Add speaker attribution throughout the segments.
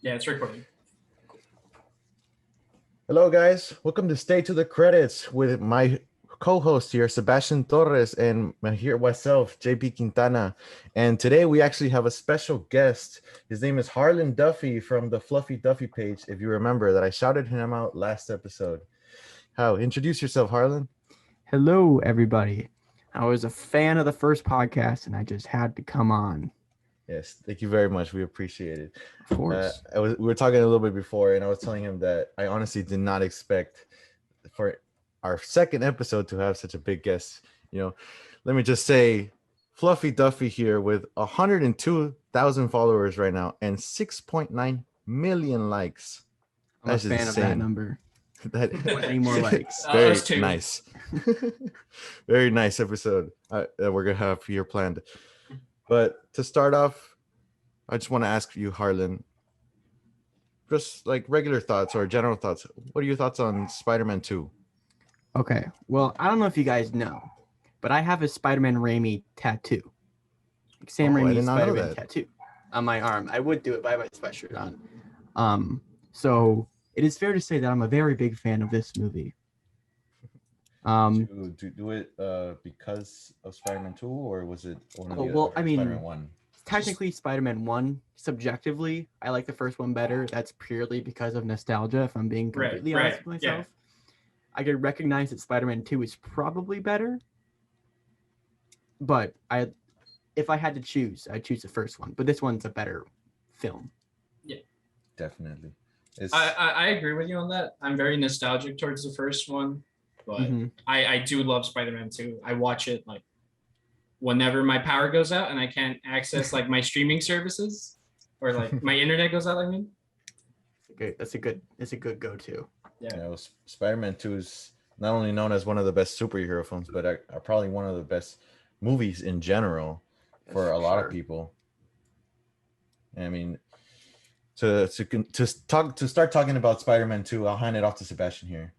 Speaker 1: Yeah, it's recording.
Speaker 2: Hello, guys. Welcome to Stay to the Credits with my co-host here, Sebastian Torres, and here myself, JP Quintana. And today we actually have a special guest. His name is Harlan Duffie from the Fluffie Duffie page. If you remember that I shouted him out last episode. Introduce yourself, Harlan.
Speaker 3: Hello, everybody. I was a fan of the first podcast, and I just had to come on.
Speaker 2: Yes, thank you very much. We appreciate it.
Speaker 3: Of course.
Speaker 2: We were talking a little bit before, and I was telling him that I honestly did not expect for our second episode to have such a big guest. Let me just say, Fluffie Duffie here with 102,000 followers right now and 6.9 million likes.
Speaker 3: I'm a fan of that number. Any more likes?
Speaker 2: Very nice. Very nice episode that we're gonna have here planned. But to start off, I just want to ask you, Harlan, just like regular thoughts or general thoughts. What are your thoughts on Spider-Man 2?
Speaker 3: Okay, well, I don't know if you guys know, but I have a Spider-Man Raimi tattoo. Sam Raimi Spider-Man tattoo on my arm. I would do it, but I have my sweatshirt on. So it is fair to say that I'm a very big fan of this movie.
Speaker 2: To do it because of Spider-Man 2, or was it Spider-Man 1?
Speaker 3: Technically Spider-Man 1. Subjectively, I like the first one better. That's purely because of nostalgia, if I'm being completely honest with myself. Yeah. I could recognize that Spider-Man 2 is probably better, but if I had to choose, I'd choose the first one. But this one's a better film.
Speaker 1: Yeah,
Speaker 2: definitely.
Speaker 1: I agree with you on that. I'm very nostalgic towards the first one. But I do love Spider-Man 2. I watch it like whenever my power goes out and I can't access like my streaming services or like my internet goes out. I mean,
Speaker 3: it's a good go-to.
Speaker 2: Yeah, Spider-Man 2 is not only known as one of the best superhero films, but are probably one of the best movies in general for a lot of people. I mean, to start talking about Spider-Man 2, I'll hand it off to Sebastian here.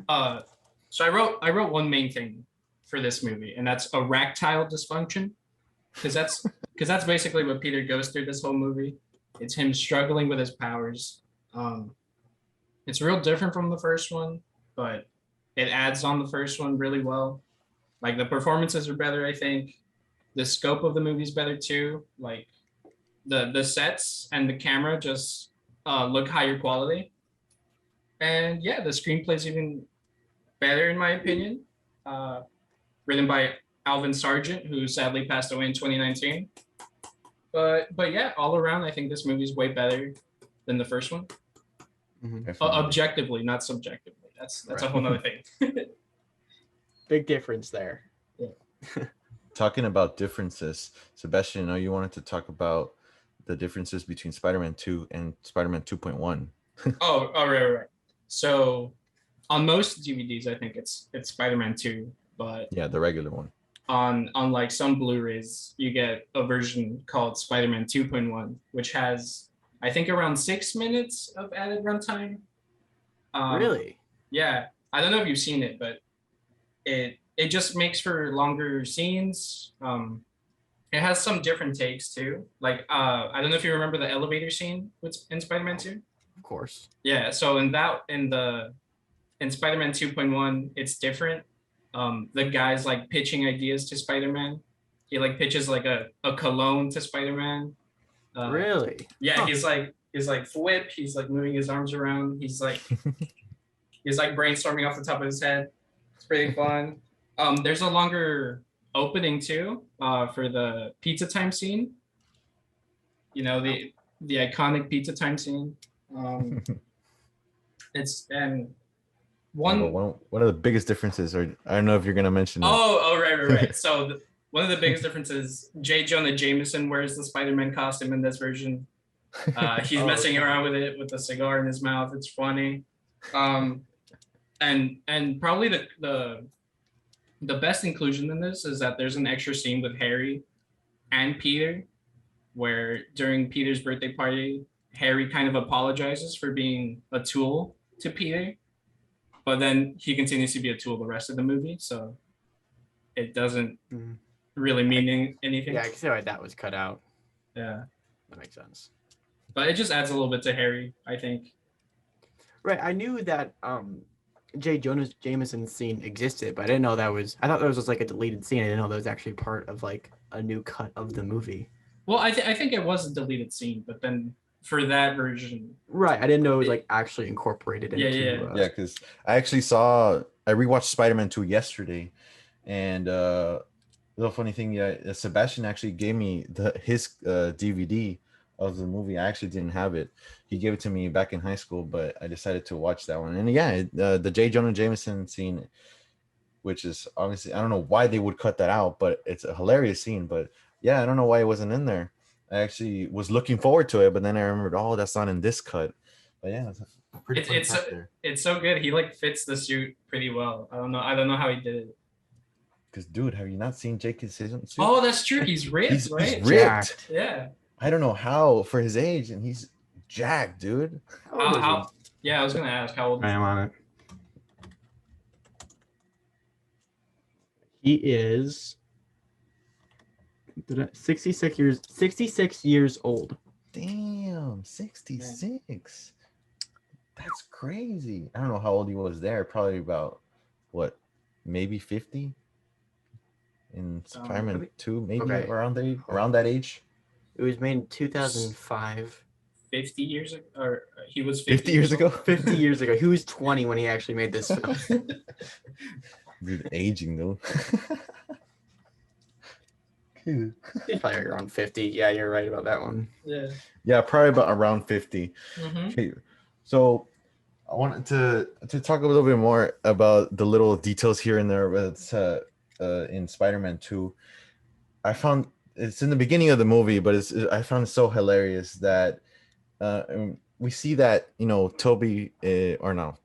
Speaker 1: All right. So I wrote one main thing for this movie, and that's erectile dysfunction, because that's basically what Peter goes through this whole movie. It's him struggling with his powers. It's real different from the first one, but it adds on the first one really well. Like the performances are better, I think. The scope of the movie is better too. Like the sets and the camera just look higher quality. And yeah, the screenplay's even better in my opinion. Written by Alvin Sargent, who sadly passed away in 2019. But yeah, all around, I think this movie's way better than the first one. Objectively, not subjectively. That's right. A whole nother thing.
Speaker 3: Big difference there.
Speaker 2: Yeah. Talking about differences, Sebastian, I know you wanted to talk about the differences between Spider-Man 2 and Spider-Man 2.1.
Speaker 1: Oh, right. So on most DVDs, I think it's Spider-Man 2, but
Speaker 2: yeah, the regular one.
Speaker 1: On like some Blu-rays, you get a version called Spider-Man 2.1, which has I think around 6 minutes of added runtime.
Speaker 3: Really?
Speaker 1: Yeah, I don't know if you've seen it, but it just makes for longer scenes. It has some different takes too. Like I don't know if you remember the elevator scene in Spider-Man 2.
Speaker 3: Of course.
Speaker 1: Yeah, so in Spider-Man 2.1, it's different. The guy's like pitching ideas to Spider-Man. He like pitches like a cologne to Spider-Man.
Speaker 3: Really?
Speaker 1: Yeah, huh. He's like flip. He's like moving his arms around. He's like brainstorming off the top of his head. It's pretty fun. There's a longer opening too for the pizza time scene. You know, the iconic pizza time scene.
Speaker 2: One of the biggest differences, or I don't know if you're gonna mention.
Speaker 1: Right. So one of the biggest differences, J. Jonah Jameson wears the Spider-Man costume in this version. He's messing around with it with a cigar in his mouth. It's funny. And probably the best inclusion in this is that there's an extra scene with Harry and Peter, where during Peter's birthday party, Harry kind of apologizes for being a tool to Peter, but then he continues to be a tool the rest of the movie. So it doesn't really mean anything.
Speaker 3: Yeah, I can see why that was cut out.
Speaker 1: Yeah,
Speaker 3: that makes sense.
Speaker 1: but it just adds a little bit to Harry, I think.
Speaker 3: Right. I knew that J. Jonah Jameson's scene existed, but I didn't know that was. I thought that was just like a deleted scene. I didn't know that was actually part of like a new cut of the movie.
Speaker 1: Well, I think it was a deleted scene, but then for that version,
Speaker 3: right? I didn't know it was like actually incorporated into.
Speaker 2: Yeah, because I rewatched Spider-Man 2 yesterday, and the funny thing, Sebastian actually gave me his DVD of the movie. I actually didn't have it. He gave it to me back in high school, but I decided to watch that one. And yeah, the J. Jonah Jameson scene, which is obviously, I don't know why they would cut that out, but it's a hilarious scene. But yeah, I don't know why it wasn't in there. I actually was looking forward to it, but then I remembered, oh, that's not in this cut. But yeah,
Speaker 1: it's so good. He like fits the suit pretty well. I don't know how he did it.
Speaker 2: Because, dude, have you not seen Jake's suit?
Speaker 1: Oh, that's true. He's ripped, right?
Speaker 2: He's ripped.
Speaker 1: Yeah.
Speaker 2: I don't know how for his age, and he's jacked, dude.
Speaker 1: Yeah, I was gonna ask how old.
Speaker 3: I am on it. He is 66 years old.
Speaker 2: Damn, 66. That's crazy. I don't know how old he was there. Probably about what, maybe 50 in Spider-Man 2, maybe around that age.
Speaker 3: It was made in 2005.
Speaker 1: 50 years ago, or he was
Speaker 2: 50 years ago.
Speaker 3: 50 years ago. He was 20 when he actually made this film.
Speaker 2: Dude, aging though.
Speaker 3: He's probably around 50. Yeah, you're right about that one.
Speaker 2: Yeah, probably about around 50.
Speaker 1: Mm-hmm.
Speaker 2: Okay, so I wanted to talk a little bit more about the little details here and there with in Spider-Man 2. I found it's in the beginning of the movie, but I found it so hilarious that we see that, you know,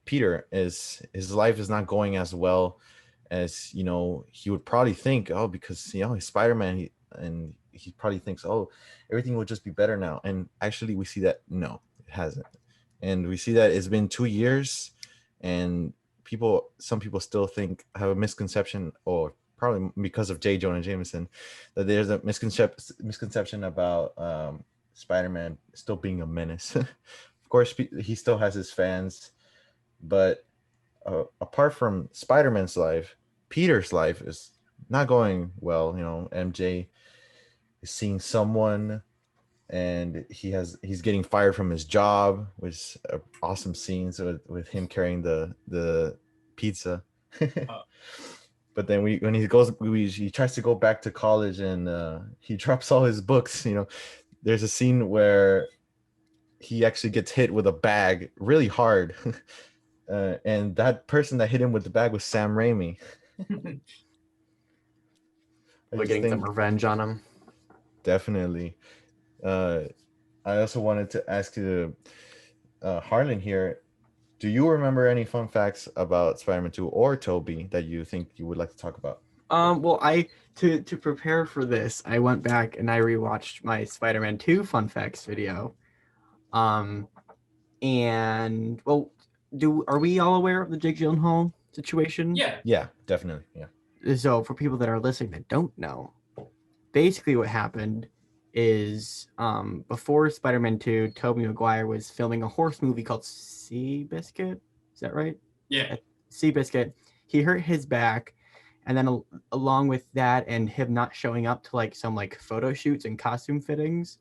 Speaker 2: Peter his life is not going as well as, you know, he would probably think, oh, because, you know, he's Spider-Man, and he probably thinks, oh, everything will just be better now. And actually we see that no, it hasn't. And we see that it's been 2 years, and some people still have a misconception, or probably because of J. Jonah Jameson, that there's a misconception about Spider-Man still being a menace. Of course, he still has his fans, but apart from Spider-Man's life, Peter's life is not going well. You know, MJ is seeing someone, and he's getting fired from his job, which are awesome scenes with him carrying the pizza. But then when he tries to go back to college, and he drops all his books. You know, there's a scene where he actually gets hit with a bag really hard. And that person that hit him with the bag was Sam Raimi.
Speaker 3: We're getting some revenge on him.
Speaker 2: Definitely. I also wanted to ask you, Harlan here, do you remember any fun facts about Spider-Man 2 or Tobey that you think you would like to talk about?
Speaker 3: Well, to prepare for this, I went back and I rewatched my Spider-Man 2 fun facts video. And well, are we all aware of the Jake Gyllenhaal situation?
Speaker 2: Yeah, definitely. Yeah.
Speaker 3: So for people that are listening that don't know, basically what happened is before Spider-Man 2, Tobey Maguire was filming a horse movie called Seabiscuit. Is that right?
Speaker 1: Yeah.
Speaker 3: Seabiscuit. He hurt his back, and then along with that and him not showing up to like some like photo shoots and costume fittings,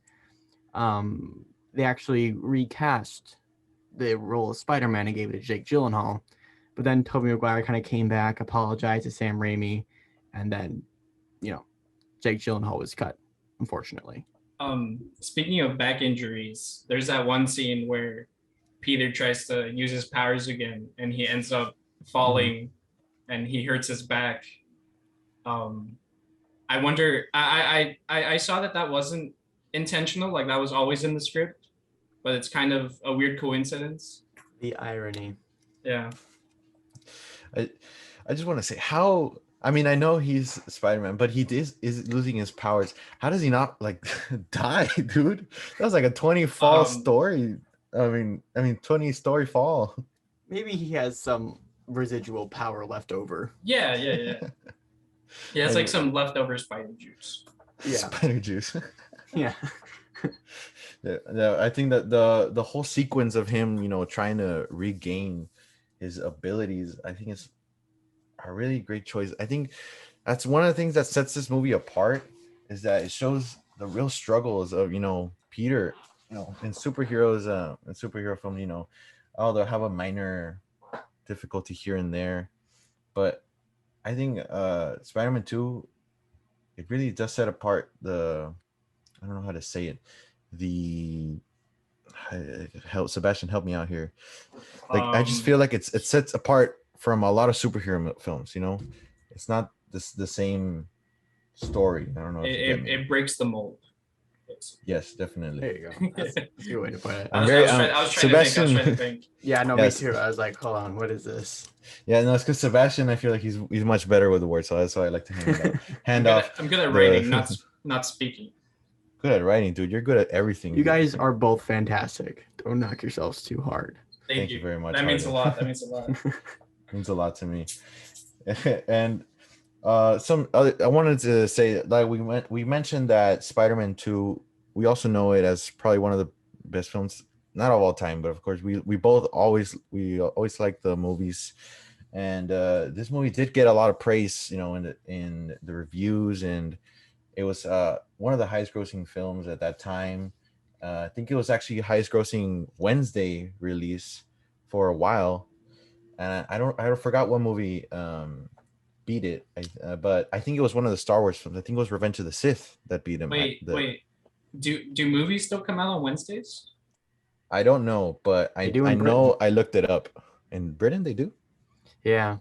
Speaker 3: they actually recast the role of Spider-Man and gave it to Jake Gyllenhaal. But then Tobey Maguire kind of came back, apologized to Sam Raimi, and then, you know, Jake Gyllenhaal was cut, unfortunately.
Speaker 1: Speaking of back injuries, there's that one scene where Peter tries to use his powers again, and he ends up falling, and he hurts his back. I wonder. I saw that wasn't intentional, like that was always in the script, but it's kind of a weird coincidence.
Speaker 3: The irony.
Speaker 1: Yeah.
Speaker 2: I just want to say how. I mean, I know he's Spider-Man, but he is losing his powers. How does he not like die, dude? That was like a 20 fall story. I mean, 20-story fall.
Speaker 3: Maybe he has some residual power left over.
Speaker 1: Yeah. Yeah, it's like some leftover spider juice.
Speaker 3: Yeah.
Speaker 2: Spider juice.
Speaker 3: Yeah.
Speaker 2: I think that the whole sequence of him, trying to regain his abilities, I think is a really great choice. I think that's one of the things that sets this movie apart, is that it shows the real struggles of Peter, in superhero film, oh, they'll have a minor difficulty here and there, but I think Spider-Man 2, it really does set apart I don't know how to say it, the help Sebastian, help me out here. Like, I just feel like it sets apart from a lot of superhero films. It's not the same story. I don't know if you get me.
Speaker 1: It breaks the mold.
Speaker 2: Yes, definitely.
Speaker 3: There you go. That's a good way to put it.
Speaker 1: I was trying to think.
Speaker 3: Yeah, no,
Speaker 2: Yes.
Speaker 3: me too. I was like, hold on, what is this?
Speaker 2: Yeah, no, it's because Sebastian, I feel like he's much better with the words, so that's why I like to hand off.
Speaker 1: I'm good at writing, not speaking.
Speaker 2: Good at writing, dude. You're good at everything.
Speaker 3: You guys are both fantastic. Don't knock yourselves too hard.
Speaker 1: Thank
Speaker 2: you very much.
Speaker 1: That means a lot. That means a lot.
Speaker 2: Means a lot to me. And I wanted to say, like, we mentioned that Spider-Man 2, we also know it as probably one of the best films, not of all time, but of course we both always like the movies. And this movie did get a lot of praise, in the reviews, and it was one of the highest grossing films at that time. I think it was actually highest grossing Wednesday release for a while. And I forgot what movie beat it. But I think it was one of the Star Wars films. I think it was Revenge of the Sith that beat him.
Speaker 1: Wait. Do movies still come out on Wednesdays?
Speaker 2: I don't know, but I know I looked it up. In Britain, they do?
Speaker 3: Yeah.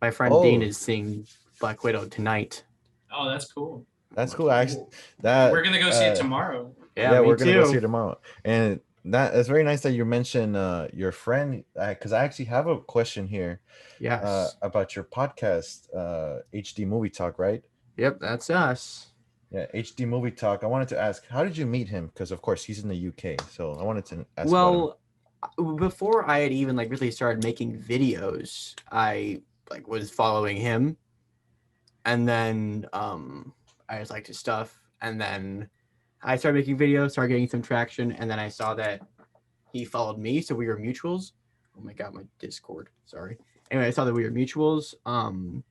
Speaker 3: My friend Dean is seeing Black Widow tonight.
Speaker 1: Oh, that's cool.
Speaker 2: That's cool.
Speaker 1: We're gonna go see it tomorrow.
Speaker 3: Yeah,
Speaker 2: we're gonna go see it tomorrow. And it's very nice that you mentioned your friend, because I actually have a question here.
Speaker 3: Yes.
Speaker 2: About your podcast, HD Movie Talk, right?
Speaker 3: Yep, that's us.
Speaker 2: Yeah, HD Movie Talk. I wanted to ask, how did you meet him? Because of course he's in the UK, so I wanted to ask.
Speaker 3: Well, before I had even really started making videos, I was following him, and then I just liked his stuff, and then I started making videos, started getting some traction, and then I saw that he followed me, so we were mutuals. Oh my god, my Discord. Sorry. Anyway, I saw that we were mutuals. And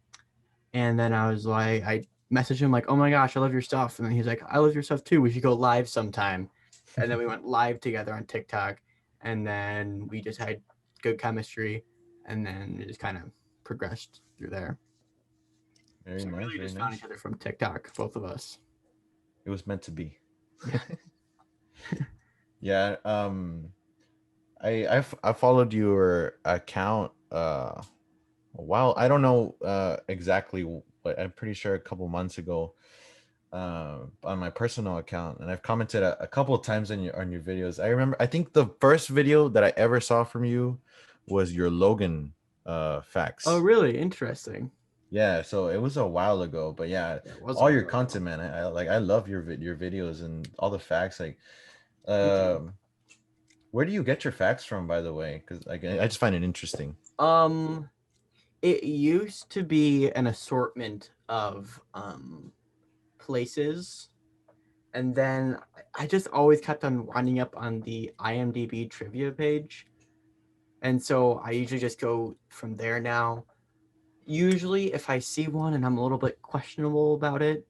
Speaker 3: then I was like, I messaged him like, oh my gosh, I love your stuff. And then he's like, I love your stuff too. We should go live sometime. And then we went live together on TikTok. And then we just had good chemistry. And then it just kind of progressed through there.
Speaker 2: Very
Speaker 3: so
Speaker 2: nice.
Speaker 3: We really just found each other from TikTok, both of us.
Speaker 2: It was meant to be. Yeah. I followed your account a while. I don't know exactly, but I'm pretty sure a couple months ago on my personal account, and I've commented a couple of times on your videos. I think the first video that I ever saw from you was your Logan facts.
Speaker 3: Oh, really? Interesting.
Speaker 2: Yeah, so it was a while ago, but yeah, all your content, man. I love your videos and all the facts. Like, where do you get your facts from, by the way? Because I just find it interesting.
Speaker 3: It used to be an assortment of places, and then I just always kept on winding up on the IMDb trivia page, and so I usually just go from there now. Usually, if I see one and I'm a little bit questionable about it,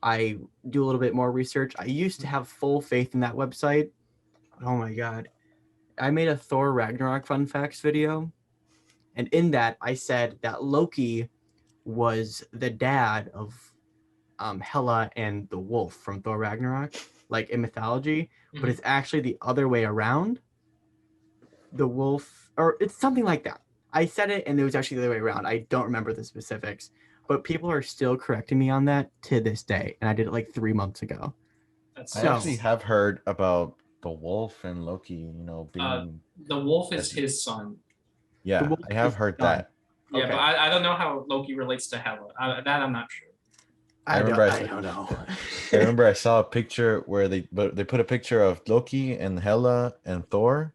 Speaker 3: I do a little bit more research. I used to have full faith in that website. Oh my god. I made a Thor Ragnarok fun facts video, and in that I said that Loki was the dad of Hela and the wolf from Thor Ragnarok, like in mythology, but it's actually the other way around. The wolf, or it's something like that. I said it and it was actually the other way around. I don't remember the specifics, but people are still correcting me on that to this day, and I did it like 3 months ago.
Speaker 2: I actually have heard about the wolf and Loki, being
Speaker 1: the wolf is his son.
Speaker 2: Yeah, I have heard that.
Speaker 1: Yeah, okay. But I don't know how Loki relates to Hela. That I'm not sure.
Speaker 3: I don't know.
Speaker 2: I remember I saw a picture where they put a picture of Loki and Hela and Thor,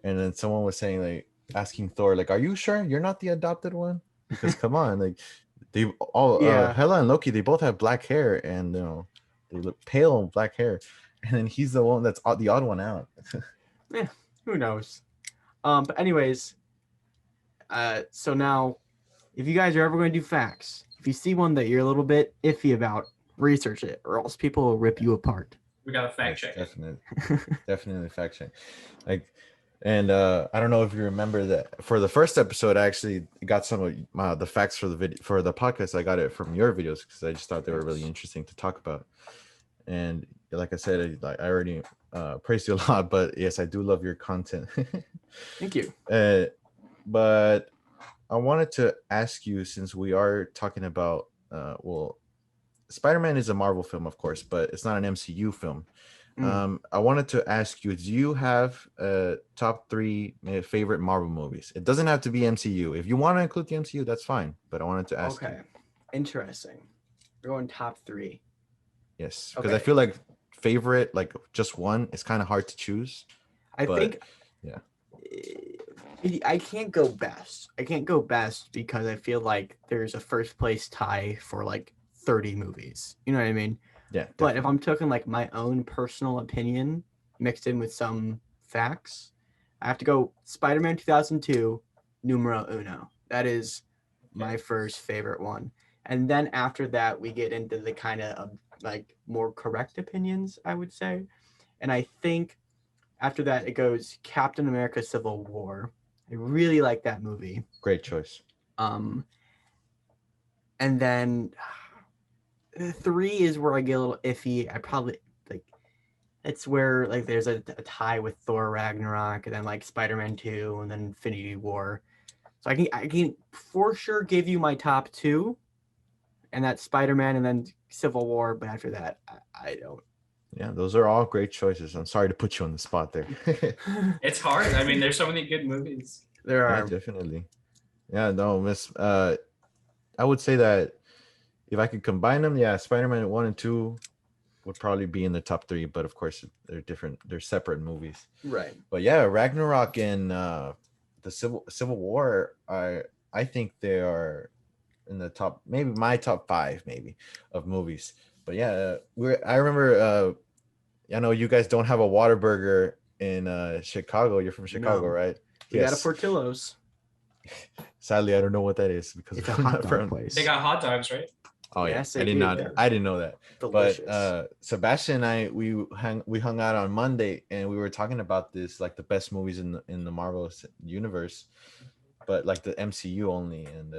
Speaker 2: and then someone was saying, like, asking Thor, like, are you sure you're not the adopted one? Because come on, like, they all Hela and Loki, they both have black hair, and they look pale and black hair. and then he's the one that's the odd one out.
Speaker 3: Yeah, who knows? But anyways, so now, if you guys are ever going to do facts, if you see one that you're a little bit iffy about, research it, or else people will rip you apart.
Speaker 1: We got to fact check.
Speaker 2: Definitely fact check. Like, and I don't know if you remember that for the first episode, I actually got some of the facts for the video for the podcast. I got it from your videos because I just thought they were really interesting to talk about. And like I said, I already praised you a lot, but yes, I do love your content.
Speaker 3: Thank you.
Speaker 2: But I wanted to ask you, since we are talking about, well, Spider-Man is a Marvel film, of course, but it's not an MCU film. I wanted to ask you, do you have top 3 favorite Marvel movies? It doesn't have to be MCU. If you want to include the MCU, that's fine. But I wanted to ask you.
Speaker 3: Interesting. We're going top 3.
Speaker 2: Yes, because I feel like favorite, like just one, is kind of hard to choose.
Speaker 3: I think I can't go best. I can't go best because I feel like there's a first place tie for like 30 movies. You know what I mean?
Speaker 2: Yeah. Definitely.
Speaker 3: But if I'm talking like my own personal opinion mixed in with some facts, I have to go Spider-Man 2002, numero uno. That is my first favorite one. And then after that, we get into the kind of like more correct opinions, I would say. And I think after that, it goes Captain America Civil War. I really like that movie.
Speaker 2: Great choice.
Speaker 3: And then 3 is where I get a little iffy. I probably like it's where like there's a tie with Thor Ragnarok and then like Spider-Man 2 and then Infinity War. So I can for sure give you my top 2, and that's Spider-Man and then Civil War. But after that, I don't.
Speaker 2: Yeah, those are all great choices. I'm sorry to put you on the spot there.
Speaker 1: It's hard. I mean, there's so many good movies.
Speaker 3: There are.
Speaker 2: Yeah, definitely. Yeah, no, Miss. I would say that if I could combine them, yeah, Spider-Man 1 and 2 would probably be in the top 3. But of course, they're different. They're separate movies.
Speaker 3: Right.
Speaker 2: But yeah, Ragnarok and the Civil War, I think they are in the top, maybe my top 5, maybe, of movies. But yeah, I remember. I know you guys don't have a Whataburger in Chicago. You're from Chicago, right?
Speaker 3: We got a Portillo's.
Speaker 2: Sadly, I don't know what that is because
Speaker 3: it's a hot dog place.
Speaker 1: They got hot dogs, right?
Speaker 2: Oh yeah,
Speaker 3: yes,
Speaker 2: I didn't know that.
Speaker 3: Delicious.
Speaker 2: But Sebastian and I, we hung out on Monday and we were talking about this, like the best movies in the Marvel universe, but like the MCU only. And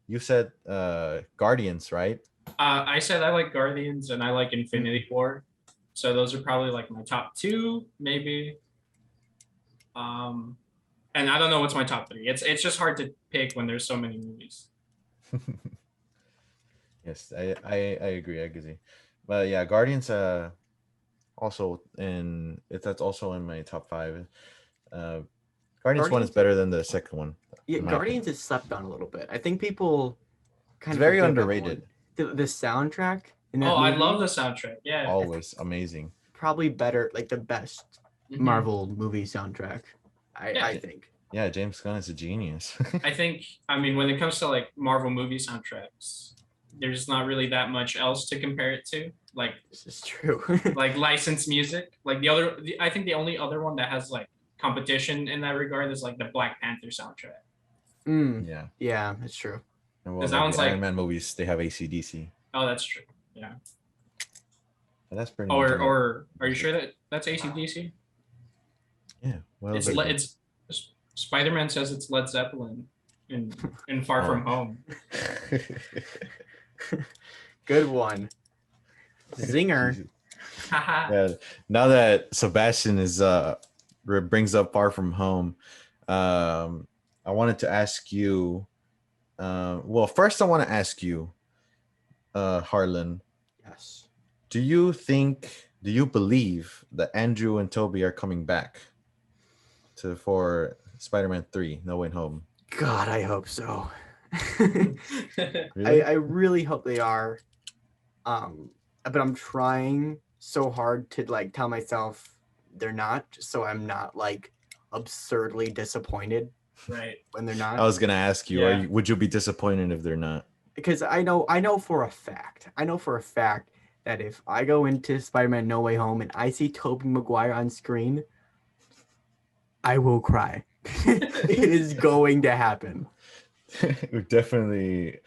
Speaker 2: you said Guardians, right?
Speaker 1: I said I like Guardians and I like Infinity War. So those are probably like my top 2, maybe. And I don't know what's my top 3. It's just hard to pick when there's so many movies.
Speaker 2: Yes, I agree. But yeah, Guardians also that's also in my top 5. Guardians 1 is better than the second one.
Speaker 3: Yeah, Guardians is slept on a little bit. I think people
Speaker 2: kind of very underrated.
Speaker 3: The soundtrack.
Speaker 1: I love the soundtrack. Yeah,
Speaker 2: always amazing.
Speaker 3: Probably better, like the best Marvel movie soundtrack. I think.
Speaker 2: Yeah, James Gunn is a genius.
Speaker 1: I think. I mean, when it comes to like Marvel movie soundtracks, there's not really that much else to compare it to. Like,
Speaker 3: this is true.
Speaker 1: Like licensed music. Like I think the only other one that has like competition in that regard is like the Black Panther soundtrack.
Speaker 3: Yeah, that's true.
Speaker 2: And well, that one's like Iron Man movies. They have AC/DC.
Speaker 1: Oh, that's true. Yeah.
Speaker 2: Well, that's pretty.
Speaker 1: Or are you sure that that's AC/DC?
Speaker 2: Yeah. Well,
Speaker 1: it's Spider-Man says it's Led Zeppelin in Far From Home.
Speaker 3: Good one. Zinger.
Speaker 2: Yeah. Now that Sebastian brings up Far From Home, I wanted to ask you. Well, first I want to ask you, Harlan.
Speaker 3: Yes.
Speaker 2: Do you believe that Andrew and Toby are coming back for Spider-Man 3, No Way Home?
Speaker 3: God, I hope so.
Speaker 2: Really?
Speaker 3: I really hope they are. But I'm trying so hard to like tell myself they're not, so I'm not like absurdly disappointed.
Speaker 1: Right.
Speaker 3: When they're not.
Speaker 2: I was gonna ask you, would you be disappointed if they're not?
Speaker 3: Because I know for a fact that if I go into Spider-Man No Way Home and I see Tobey Maguire on screen, I will cry. It is going to happen.
Speaker 2: Definitely.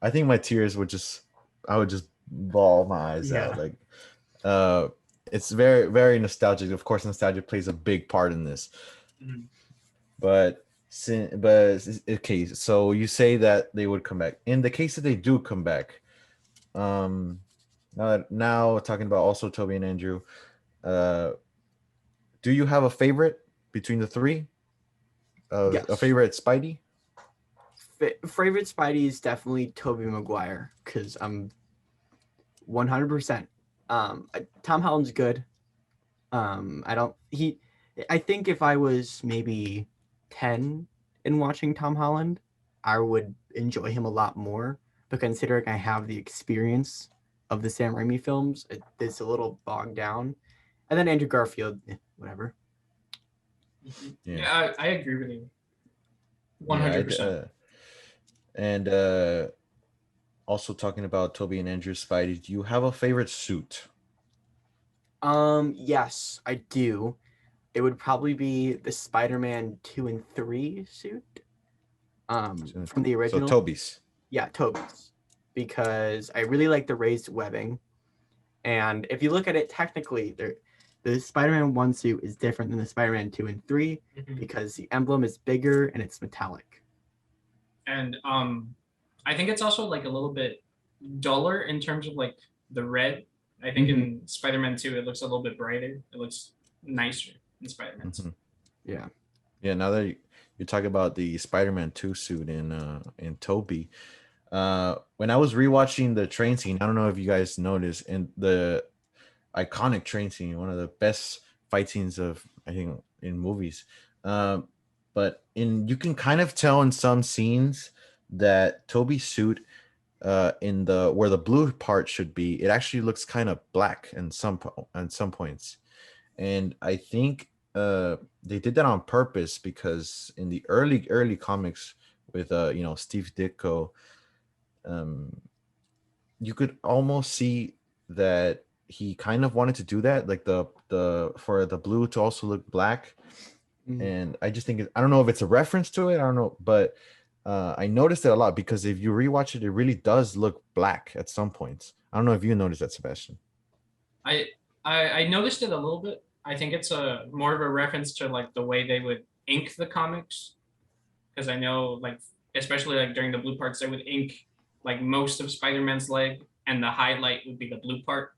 Speaker 2: I think my tears would I would just bawl my eyes out. Like, it's very, very nostalgic. Of course, nostalgia plays a big part in this.
Speaker 1: Mm-hmm.
Speaker 2: But okay, so you say that they would come back. In the case that they do come back, now talking about also Toby and Andrew, do you have a favorite between the three?
Speaker 3: Yes.
Speaker 2: A favorite Spidey?
Speaker 3: Favorite Spidey is definitely Tobey Maguire because I'm 100%. Tom Holland's good. I think if I was maybe 10 and watching Tom Holland, I would enjoy him a lot more. But considering I have the experience of the Sam Raimi films, it's a little bogged down. And then Andrew Garfield, whatever.
Speaker 1: Yeah, I agree with you. 100%.
Speaker 2: And also talking about Toby and Andrew Spidey, do you have a favorite suit?
Speaker 3: Yes, I do. It would probably be the Spider-Man 2 and 3 suit. From the original.
Speaker 2: So Toby's.
Speaker 3: Yeah, Toby's. Because I really like the raised webbing. And if you look at it technically, the Spider-Man 1 suit is different than the Spider-Man 2 and 3 because the emblem is bigger and it's metallic.
Speaker 1: And I think it's also like a little bit duller in terms of like the red. I think in Spider-Man 2 it looks a little bit brighter. It looks nicer in Spider-Man 2.
Speaker 3: Yeah.
Speaker 2: Yeah, now that you talk about the Spider-Man 2 suit in Toby, when I was rewatching the train scene, I don't know if you guys noticed, in the iconic train scene, one of the best fight scenes of I think in movies. But you can kind of tell in some scenes that Toby's suit, in the where the blue part should be, it actually looks kind of black in some points, and I think they did that on purpose because in the early comics with Steve Ditko, you could almost see that he kind of wanted to do that, like the for the blue to also look black. And I just think I don't know if it's a reference to it, I don't know, but I noticed it a lot because if you rewatch it, it really does look black at some points. I don't know if you noticed that, Sebastian.
Speaker 1: I noticed it a little bit. I think it's a more of a reference to like the way they would ink the comics, because I know like especially like during the blue parts they would ink like most of Spider-Man's leg and the highlight would be the blue part.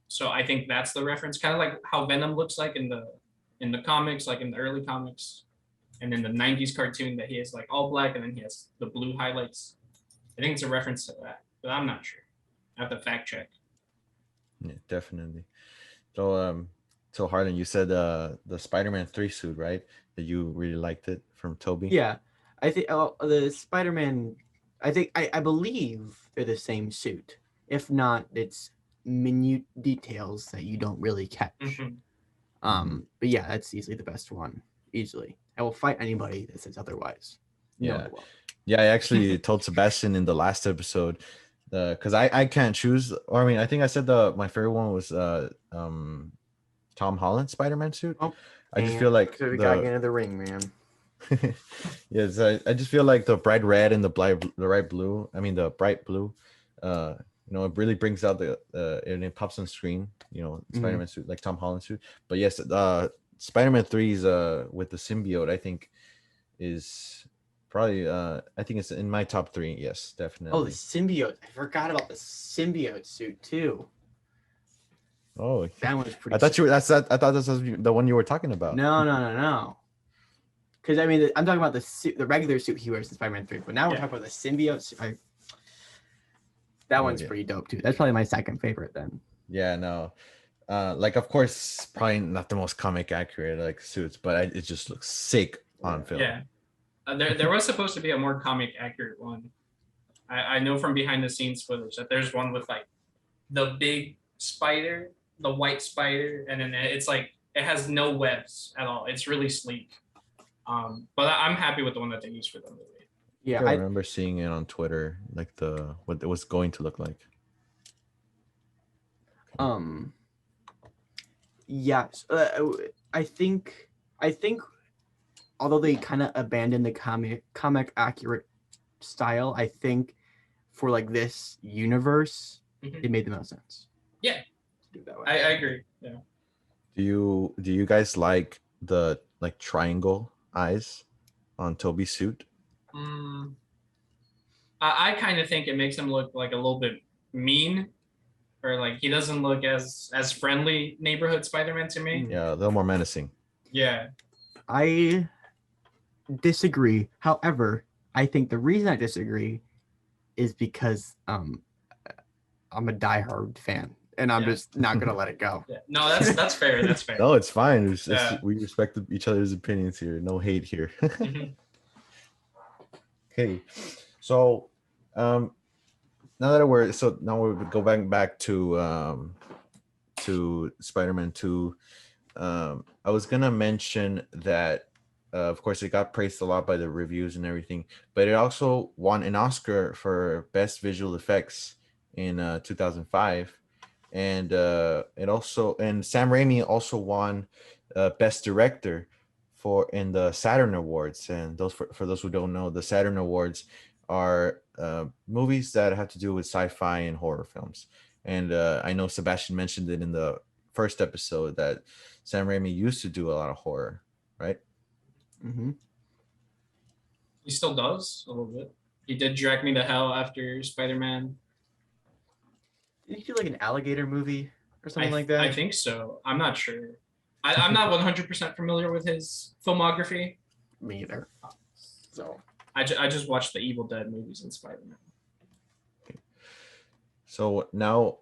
Speaker 1: So I think that's the reference, kind of like how Venom looks like in the comics, like in the early comics, and in the 90s cartoon that he has like all black and then he has the blue highlights. I think it's a reference to that, but I'm not sure. I have to fact check.
Speaker 2: Yeah, definitely. So Harlan, you said the Spider-Man 3 suit, right? That you really liked it from Toby.
Speaker 3: Yeah, I think the Spider-Man. I believe they're the same suit. If not, it's minute details that you don't really catch. But yeah, that's easily the best one. Easily, I will fight anybody that says otherwise.
Speaker 2: Yeah, I actually told Sebastian in the last episode, because I can't choose. Or I mean, I think I said my favorite one was Tom Holland Spider-Man suit. I just feel like
Speaker 3: the guy into the ring, man.
Speaker 2: Yes, I just feel like the bright red and the bright blue. I mean, the bright blue. It really brings out and it pops on screen. Spider-Man suit, like Tom Holland suit. But yes, Spider-Man 3's with the symbiote, I think, is probably I think it's in my top 3. Yes, definitely.
Speaker 3: Oh, the symbiote! I forgot about the symbiote suit too.
Speaker 2: Oh,
Speaker 3: that one's pretty.
Speaker 2: I thought this was the one you were talking about.
Speaker 3: No. Because I mean, I'm talking about the regular suit he wears in Spider-Man 3, but now we're talking about the symbiote suit. That one's pretty dope too. That's probably my second favorite then.
Speaker 2: Yeah, no. Like of course, probably not the most comic accurate like suits, but it just looks sick on film.
Speaker 1: Yeah, there was supposed to be a more comic accurate one. I know from behind the scenes footage that there's one with like the big spider, the white spider, and then it's like it has no webs at all. It's really sleek. But I'm happy with the one that they used for the movie.
Speaker 2: Yeah, I remember seeing it on Twitter, like what it was going to look like.
Speaker 3: Um. Yes, I think although they kind of abandoned the comic accurate style, I think for like this universe, it made the most sense.
Speaker 1: Yeah,
Speaker 3: to do it that way.
Speaker 1: I agree. Yeah.
Speaker 2: Do you guys like the triangle eyes on Toby's suit?
Speaker 1: I kind of think it makes him look like a little bit mean, or like he doesn't look as friendly neighborhood Spider-Man to me.
Speaker 2: Yeah, a little more menacing.
Speaker 1: Yeah.
Speaker 3: I disagree. However, I think the reason I disagree is because I'm a diehard fan, and I'm just not gonna let it go.
Speaker 1: Yeah. No, that's fair. That's fair.
Speaker 2: No, it's fine. We respect each other's opinions here. No hate here. Okay, so now we go back to Spider-Man 2. I was gonna mention that of course it got praised a lot by the reviews and everything, but it also won an Oscar for best visual effects in 2005, and Sam Raimi also won best director in the Saturn Awards. And those for those who don't know, the Saturn Awards are movies that have to do with sci-fi and horror films. And I know Sebastian mentioned it in the first episode that Sam Raimi used to do a lot of horror, right?
Speaker 3: Mm-hmm.
Speaker 1: He still does a little bit. He did Drag Me to Hell after Spider-Man.
Speaker 3: Did he do like an alligator movie or something like that?
Speaker 1: I think so. I'm not sure. I'm not 100% familiar with his filmography.
Speaker 3: Me either. So
Speaker 1: I just watched the Evil Dead movies and Spider-Man.
Speaker 2: So now,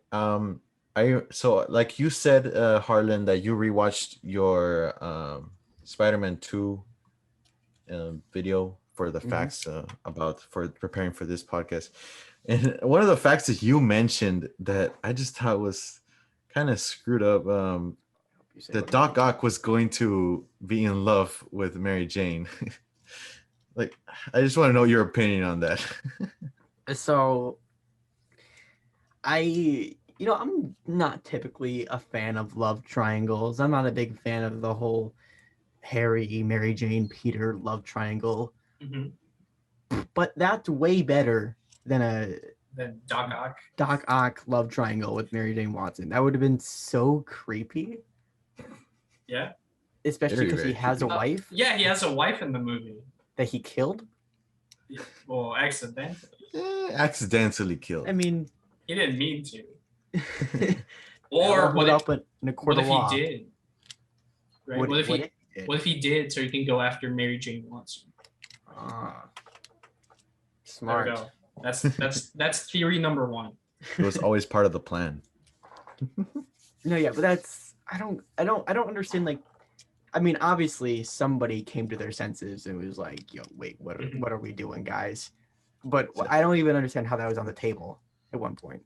Speaker 2: like you said, Harlan, that you rewatched your Spider-Man 2 video for the facts for preparing for this podcast. And one of the facts that you mentioned that I just thought was kind of screwed up, that Doc Ock was going to be in love with Mary Jane. Like, I just want to know your opinion on that.
Speaker 3: So I'm not typically a fan of love triangles. I'm not a big fan of the whole Harry, Mary Jane, Peter love triangle. But that's way better than Doc Ock love triangle with Mary Jane Watson. That would have been so creepy.
Speaker 1: Yeah.
Speaker 3: Especially because he has a wife.
Speaker 1: Yeah, he has a wife in the movie.
Speaker 3: That he killed?
Speaker 1: Yeah, well, accidentally.
Speaker 2: Accidentally killed.
Speaker 3: I mean,
Speaker 1: he didn't mean to. Or
Speaker 3: what if
Speaker 1: he did? Right? What if he did so he can go after Mary Jane Watson?
Speaker 3: Smart.
Speaker 1: There we go. That's theory number one.
Speaker 2: It was always part of the plan.
Speaker 3: No, yeah, but that's I don't understand. Like, I mean, obviously somebody came to their senses and was like, "Yo, wait, what are we doing, guys?" But I don't even understand how that was on the table at one point.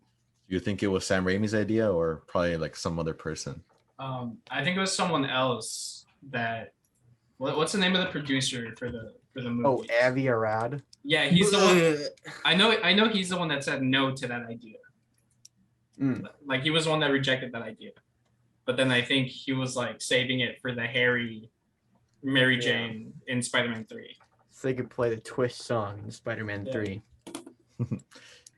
Speaker 2: You think it was Sam Raimi's idea or probably like some other person?
Speaker 1: I think it was someone else that. What's the name of the producer for the movie?
Speaker 3: Oh, Avi Arad.
Speaker 1: Yeah, he's the one. I know he's the one that said no to that idea. Like, he was the one that rejected that idea. But then I think he was like saving it for the Harry, Mary Jane in Spider-Man 3.
Speaker 3: So they could play the Twist song in Spider-Man 3.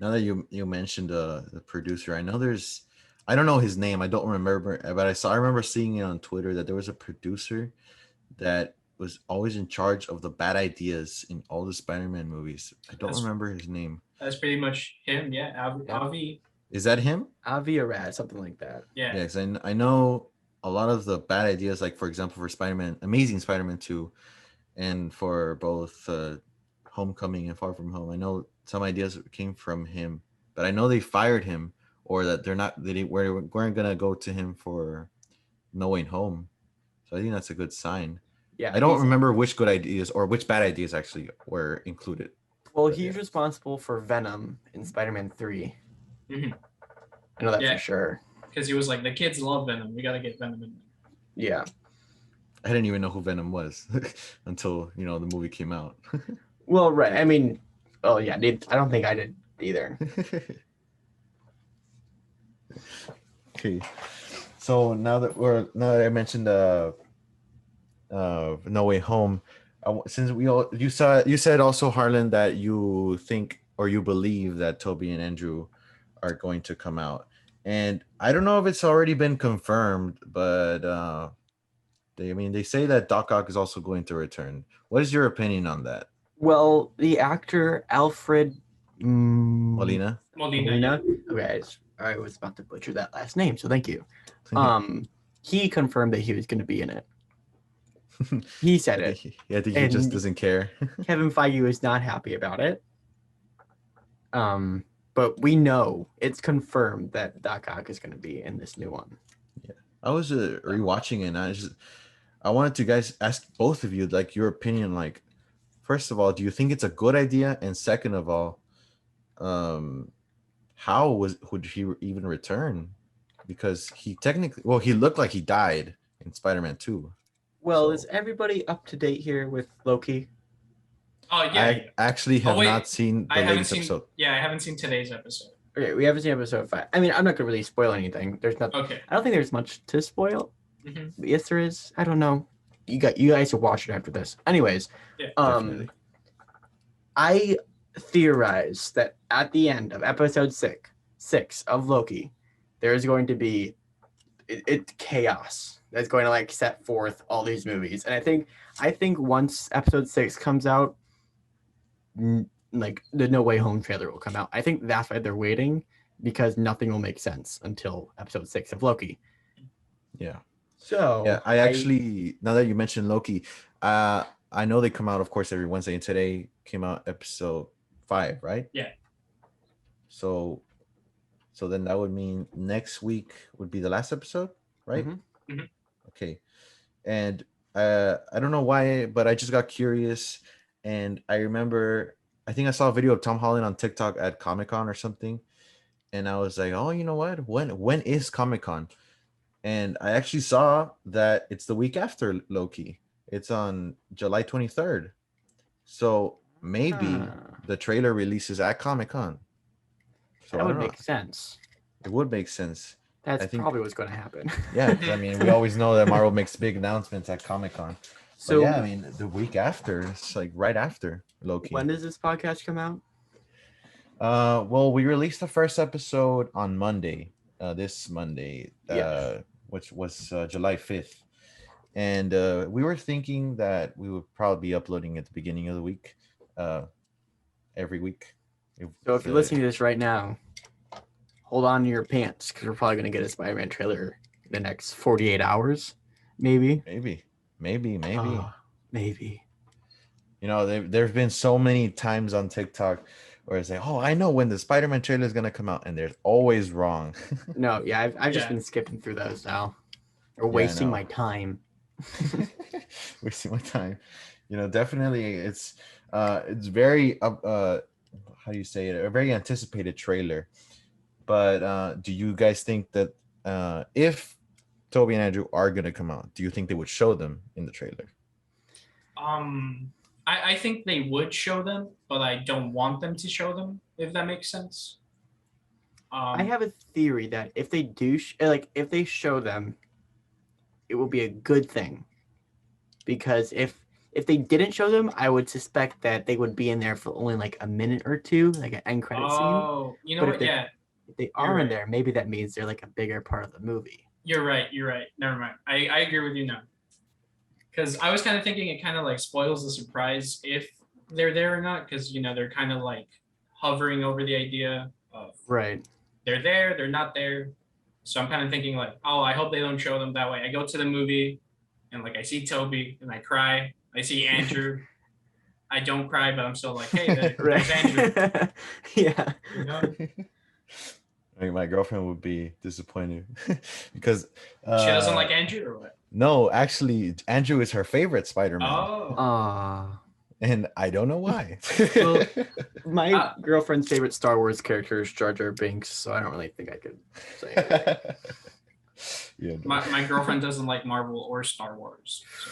Speaker 2: Now that you mentioned the producer, I don't know his name. I don't remember, but I remember seeing it on Twitter that there was a producer that was always in charge of the bad ideas in all the Spider-Man movies. I don't remember his name.
Speaker 1: That's pretty much him, yeah. Avi.
Speaker 2: Is that him?
Speaker 3: Avi Arad, something like that.
Speaker 1: Yeah.
Speaker 2: Yeah, because I know a lot of the bad ideas, like for example for Amazing Spider-Man 2, and for both Homecoming and Far From Home. I know some ideas came from him, but I know they fired him, or that they weren't gonna go to him for No Way Home. So I think that's a good sign.
Speaker 3: Yeah,
Speaker 2: I don't remember which good ideas or which bad ideas actually were included.
Speaker 3: Well, he's responsible for Venom in Spider-Man 3. I know that for sure.
Speaker 1: Because he was like, the kids love Venom. We got to get Venom in there.
Speaker 3: Yeah.
Speaker 2: I didn't even know who Venom was until, the movie came out.
Speaker 3: Well, right. I mean, oh, yeah. I don't think I did either.
Speaker 2: Okay. So now that I mentioned No Way Home, since you said also, Harlan, that you think or you believe that Toby and Andrew are going to come out, and I don't know if it's already been confirmed, but they say that Doc Ock is also going to return. What is your opinion on that?
Speaker 3: Well, the actor Alfred
Speaker 2: Molina.
Speaker 1: Molina.
Speaker 3: Okay, I was about to butcher that last name, so thank you. He confirmed that he was going to be in it. He said it.
Speaker 2: I think he just doesn't care.
Speaker 3: Kevin Feige was not happy about it. But we know it's confirmed that Doc Ock is going to be in this new one.
Speaker 2: Yeah, I was rewatching it, and I wanted to guys ask both of you like your opinion. Like, first of all, do you think it's a good idea? And second of all, how would he even return? Because he looked like he died in Spider-Man 2.
Speaker 3: Well, is everybody up to date here with Loki?
Speaker 1: Oh yeah.
Speaker 2: I actually have not seen the latest episode.
Speaker 1: Yeah, I haven't seen today's episode.
Speaker 3: Okay, we haven't seen episode 5. I mean, I'm not gonna really spoil anything. There's nothing.
Speaker 1: Okay.
Speaker 3: I don't think there's much to spoil.
Speaker 1: Mm-hmm.
Speaker 3: But yes, there is. I don't know. You guys will watch it after this. Anyways,
Speaker 1: yeah,
Speaker 2: definitely.
Speaker 3: I theorize that at the end of episode 6 of Loki, there is going to be it's chaos that's going to like set forth all these movies. And I think once episode 6 comes out, like the No Way Home trailer will come out. I think that's why they're waiting, because nothing will make sense until episode 6 of Loki.
Speaker 2: Yeah.
Speaker 3: So
Speaker 2: yeah, I actually, now that you mentioned Loki, I know they come out, of course, every Wednesday, and today came out episode 5, right?
Speaker 1: Yeah.
Speaker 2: So then that would mean next week would be the last episode, right?
Speaker 1: Mm-hmm. Mm-hmm.
Speaker 2: Okay. And I don't know why, but I just got curious, and I remember, I think I saw a video of Tom Holland on TikTok at Comic-Con or something, and I was like, oh, you know what? When is Comic-Con? And I actually saw that it's the week after Loki. It's on July 23rd. So maybe the trailer releases at Comic-Con. So
Speaker 3: that would make sense.
Speaker 2: It would make sense.
Speaker 3: That's probably what's going to happen.
Speaker 2: Yeah, I mean, we always know that Marvel makes big announcements at Comic-Con. So yeah, I mean, the week after, it's like right after Loki.
Speaker 3: When does this podcast come out?
Speaker 2: Well, we released the first episode on Monday, this Monday, which was July 5th. And we were thinking that we would probably be uploading at the beginning of the week, every week.
Speaker 3: So if you're listening to this right now, hold on to your pants, because we're probably going to get a Spider-Man trailer in the next 48 hours, maybe.
Speaker 2: Maybe. You know, there's been so many times on TikTok where it's like, oh, I know when the Spider-Man trailer is going to come out, and they're always wrong.
Speaker 3: No, yeah, I've just been skipping through those now. Or wasting my time.
Speaker 2: Wasting my time. You know, definitely it's very how do you say it? A very anticipated trailer. But do you guys think that if Toby and Andrew are gonna come out, do you think they would show them in the trailer?
Speaker 1: I think they would show them, but I don't want them to show them, if that makes sense.
Speaker 3: I have a theory that if they do, if they show them, it will be a good thing. Because if they didn't show them, I would suspect that they would be in there for only like a minute or two, like an end credit scene.
Speaker 1: Oh, you know what?
Speaker 3: If they are in there, maybe that means they're like a bigger part of the movie.
Speaker 1: You're right. Never mind. I agree with you now. Because I was kind of thinking it kind of like spoils the surprise if they're there or not. Because, you know, they're kind of like hovering over the idea of they're there, they're not there. So I'm kind of thinking like, oh, I hope they don't show them that way. I go to the movie and like I see Toby and I cry. I see Andrew. I don't cry, but I'm still like, hey, there's Andrew.
Speaker 3: Yeah.
Speaker 1: You know?
Speaker 2: I think my girlfriend would be disappointed because
Speaker 1: she doesn't like Andrew or what?
Speaker 2: No, actually, Andrew is her favorite Spider-Man.
Speaker 3: Oh.
Speaker 2: And I don't know why.
Speaker 3: Well, my girlfriend's favorite Star Wars character is Jar Jar Binks, so I don't really think I could say it.
Speaker 2: Yeah, no.
Speaker 1: My girlfriend doesn't like Marvel or Star Wars. So.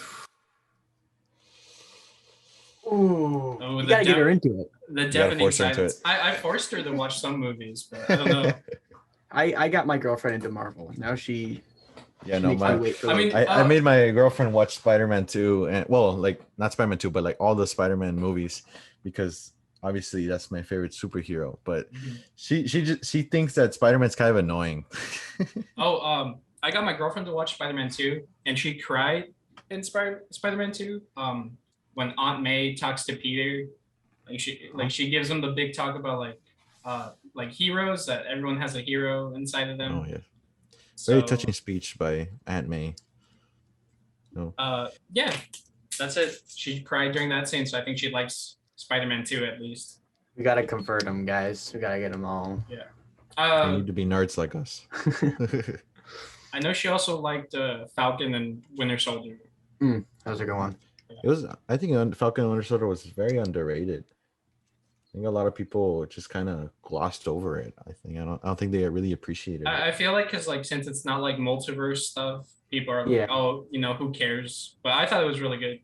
Speaker 3: Ooh, you gotta get her into it.
Speaker 1: The deafening silence. I forced her to watch some movies, but I don't know.
Speaker 3: I got my girlfriend into Marvel. Now she makes me wait for
Speaker 2: I made my girlfriend watch Spider-Man 2 and well, like not Spider-Man 2, but like all the Spider-Man movies because obviously that's my favorite superhero. But she thinks that Spider-Man's kind of annoying.
Speaker 1: I got my girlfriend to watch Spider-Man 2 and she cried in Spider-Man 2. When Aunt May talks to Peter, she gives him the big talk about like heroes, that everyone has a hero inside of them.
Speaker 2: Oh yeah. Very touching speech by Aunt May.
Speaker 1: No. Yeah, that's it. She cried during that scene, so I think she likes Spider-Man 2 at least.
Speaker 3: We gotta convert them, guys. We gotta get them all.
Speaker 1: Yeah.
Speaker 2: They need to be nerds like us.
Speaker 1: I know she also liked Falcon and Winter Soldier.
Speaker 3: That was a good one.
Speaker 2: It was. I think Falcon and Winter Soldier was very underrated. I think a lot of people just kind of glossed over it. I don't think they really appreciated it.
Speaker 1: I feel like because since it's not like multiverse stuff, people are like, oh, who cares? But I thought it was really good.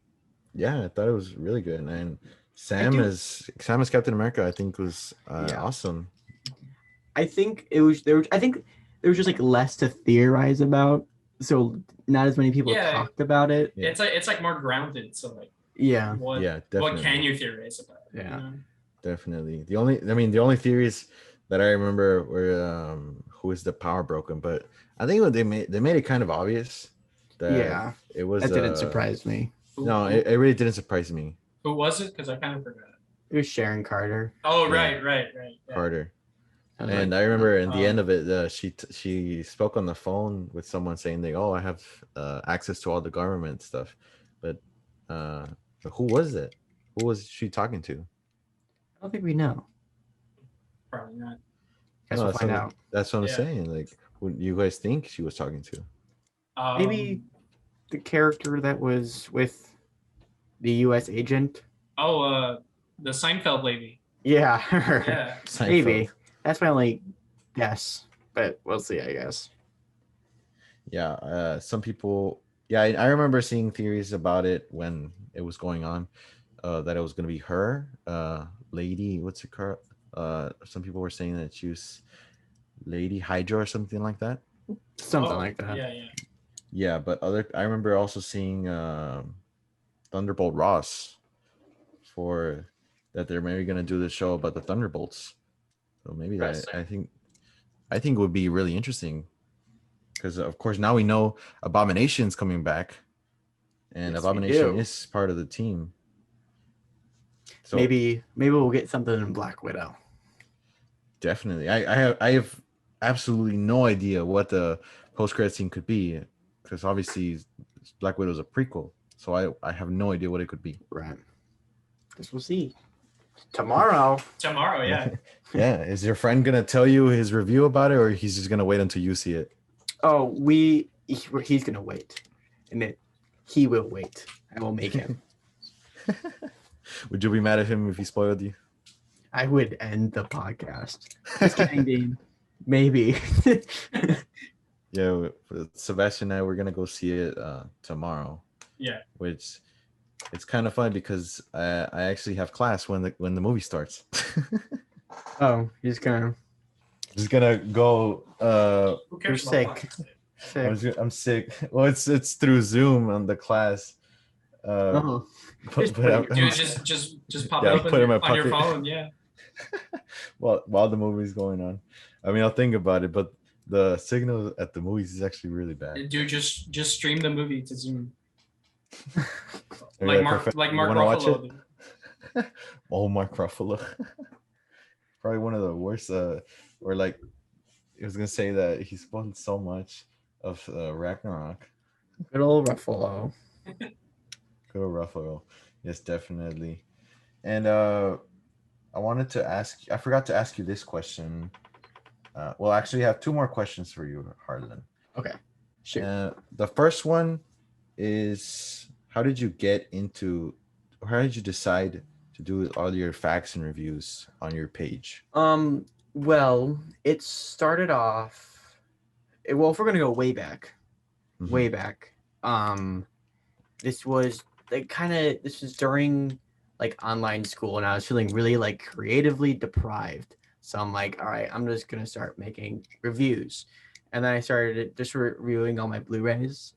Speaker 2: Yeah, I thought it was really good. And Sam as Captain America, I think was awesome.
Speaker 3: I think there was just like less to theorize about, so not as many people talked about it.
Speaker 1: Yeah. It's like more grounded. So like
Speaker 2: definitely.
Speaker 1: What can you theorize about?
Speaker 3: Yeah.
Speaker 2: Definitely. The only theories that I remember were who is the power broken, but I think they made it kind of obvious that it was
Speaker 3: that didn't surprise me.
Speaker 2: No, it really didn't surprise me.
Speaker 1: Who was it? Because I kind of forgot.
Speaker 3: It was Sharon Carter.
Speaker 1: Oh right.
Speaker 2: Carter. And I remember in the end of it, she spoke on the phone with someone saying that, I have access to all the government stuff, but who was it? Who was she talking to?
Speaker 3: I don't think we know.
Speaker 1: Probably not.
Speaker 3: Guess we'll find out.
Speaker 2: That's what I'm saying. Like, who do you guys think she was talking to?
Speaker 3: Maybe the character that was with the U.S. agent.
Speaker 1: Oh, the Seinfeld lady.
Speaker 3: Yeah, her.
Speaker 1: Yeah.
Speaker 3: Maybe. That's my only guess, but we'll see, I guess.
Speaker 2: Yeah, some people. Yeah, I remember seeing theories about it when it was going on, that it was going to be her. Lady, what's her car? Some people were saying that she was Lady Hydra or something like that.
Speaker 3: Something like that.
Speaker 1: Yeah.
Speaker 2: Yeah, but I remember also seeing Thunderbolt Ross for that they're maybe gonna do the show about the Thunderbolts. So maybe that I think it would be really interesting because of course now we know Abomination's coming back, and Abomination is part of the team. So
Speaker 3: maybe we'll get something in Black Widow.
Speaker 2: Definitely. I have absolutely no idea what the post-credit scene could be because obviously Black Widow is a prequel. So I have no idea what it could be.
Speaker 3: Right. Guess we'll see. Tomorrow,
Speaker 1: yeah.
Speaker 2: Yeah. Is your friend going to tell you his review about it or he's just going to wait until you see it?
Speaker 3: Oh, he's going to wait. And then he will wait. I will make him.
Speaker 2: Would you be mad at him if he spoiled you?
Speaker 3: I would end the podcast. Just kidding, Dean. Maybe.
Speaker 2: Yeah, Sebastian and I, we're going to go see it tomorrow.
Speaker 1: Yeah.
Speaker 2: Which it's kind of fun because I actually have class when the movie starts.
Speaker 3: Oh, he's gonna
Speaker 2: go.
Speaker 1: Who cares?
Speaker 3: You're sick.
Speaker 2: I'm sick. Well, it's through Zoom on the class.
Speaker 1: Dude, just pop it up on your phone. Yeah.
Speaker 2: Well, while the movie's going on, I mean, I'll think about it, but the signal at the movies is actually really bad.
Speaker 1: Dude, just stream the movie to Zoom.
Speaker 2: Like
Speaker 1: Mark Ruffalo.
Speaker 2: Oh, Mark Ruffalo. Probably one of the worst. Or like, I was gonna say that he spoiled so much of Ragnarok.
Speaker 3: Good old Ruffalo.
Speaker 2: Good old Ruffalo. Yes, definitely. And I wanted to ask. I forgot to ask you this question. Well, actually, I have two more questions for you, Harlan.
Speaker 3: Okay. Sure.
Speaker 2: The first one is, how did you decide to do all your facts and reviews on your page?
Speaker 3: Well, it started off. Well, if we're gonna go way back, this was during like online school, and I was feeling really like creatively deprived. So I'm like, all right, I'm just gonna start making reviews, and then I started just reviewing all my Blu-rays.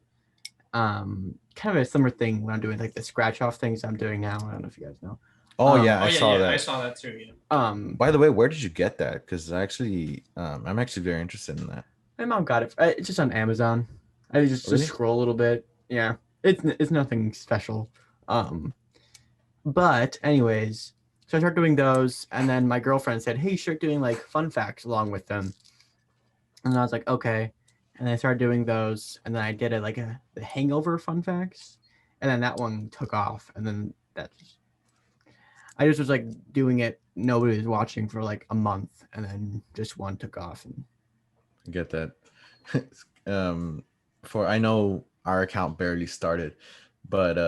Speaker 3: Kind of a similar thing when I'm doing like the scratch off things I'm doing now. I don't know if you guys know.
Speaker 2: Oh yeah,
Speaker 1: Oh
Speaker 2: I
Speaker 1: yeah,
Speaker 2: saw
Speaker 1: yeah,
Speaker 2: that.
Speaker 1: I saw that too. Yeah.
Speaker 2: By the way, where did you get that? Because I'm actually very interested in that.
Speaker 3: My mom got it. It's just on Amazon. I just
Speaker 2: Really?
Speaker 3: scroll a little bit. Yeah, it's nothing special. But anyways, so I started doing those, and then my girlfriend said, "Hey, you start doing like fun facts along with them." And I was like, "Okay." And I started doing those, and then I did it like the Hangover fun facts, and then that one took off, and then I just was like doing it. Nobody was watching for like a month, and then just one took off. And
Speaker 2: I get that. For I know our account barely started, but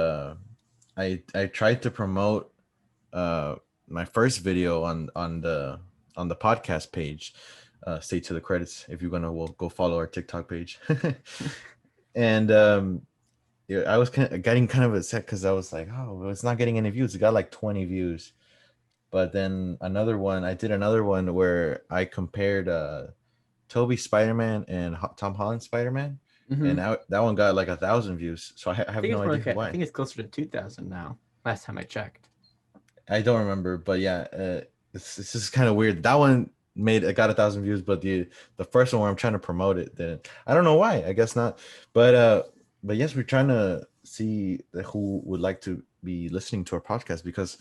Speaker 2: I tried to promote my first video on the podcast page. Stay to the credits if you're gonna go follow our TikTok page. And yeah, I was getting kind of upset because I was like, oh, well, it's not getting any views. It got like 20 views. But then I did another one where I compared Toby Spider-Man and Tom Holland Spider-Man, and that one got like 1,000 views. So I have no idea why.
Speaker 3: I think it's closer to 2,000 now. Last time I checked.
Speaker 2: I don't remember, but yeah, it's just kind of weird. That one got 1,000 views, but the first one where I'm trying to promote it, then I don't know why. I guess not. But yes, we're trying to see who would like to be listening to our podcast, because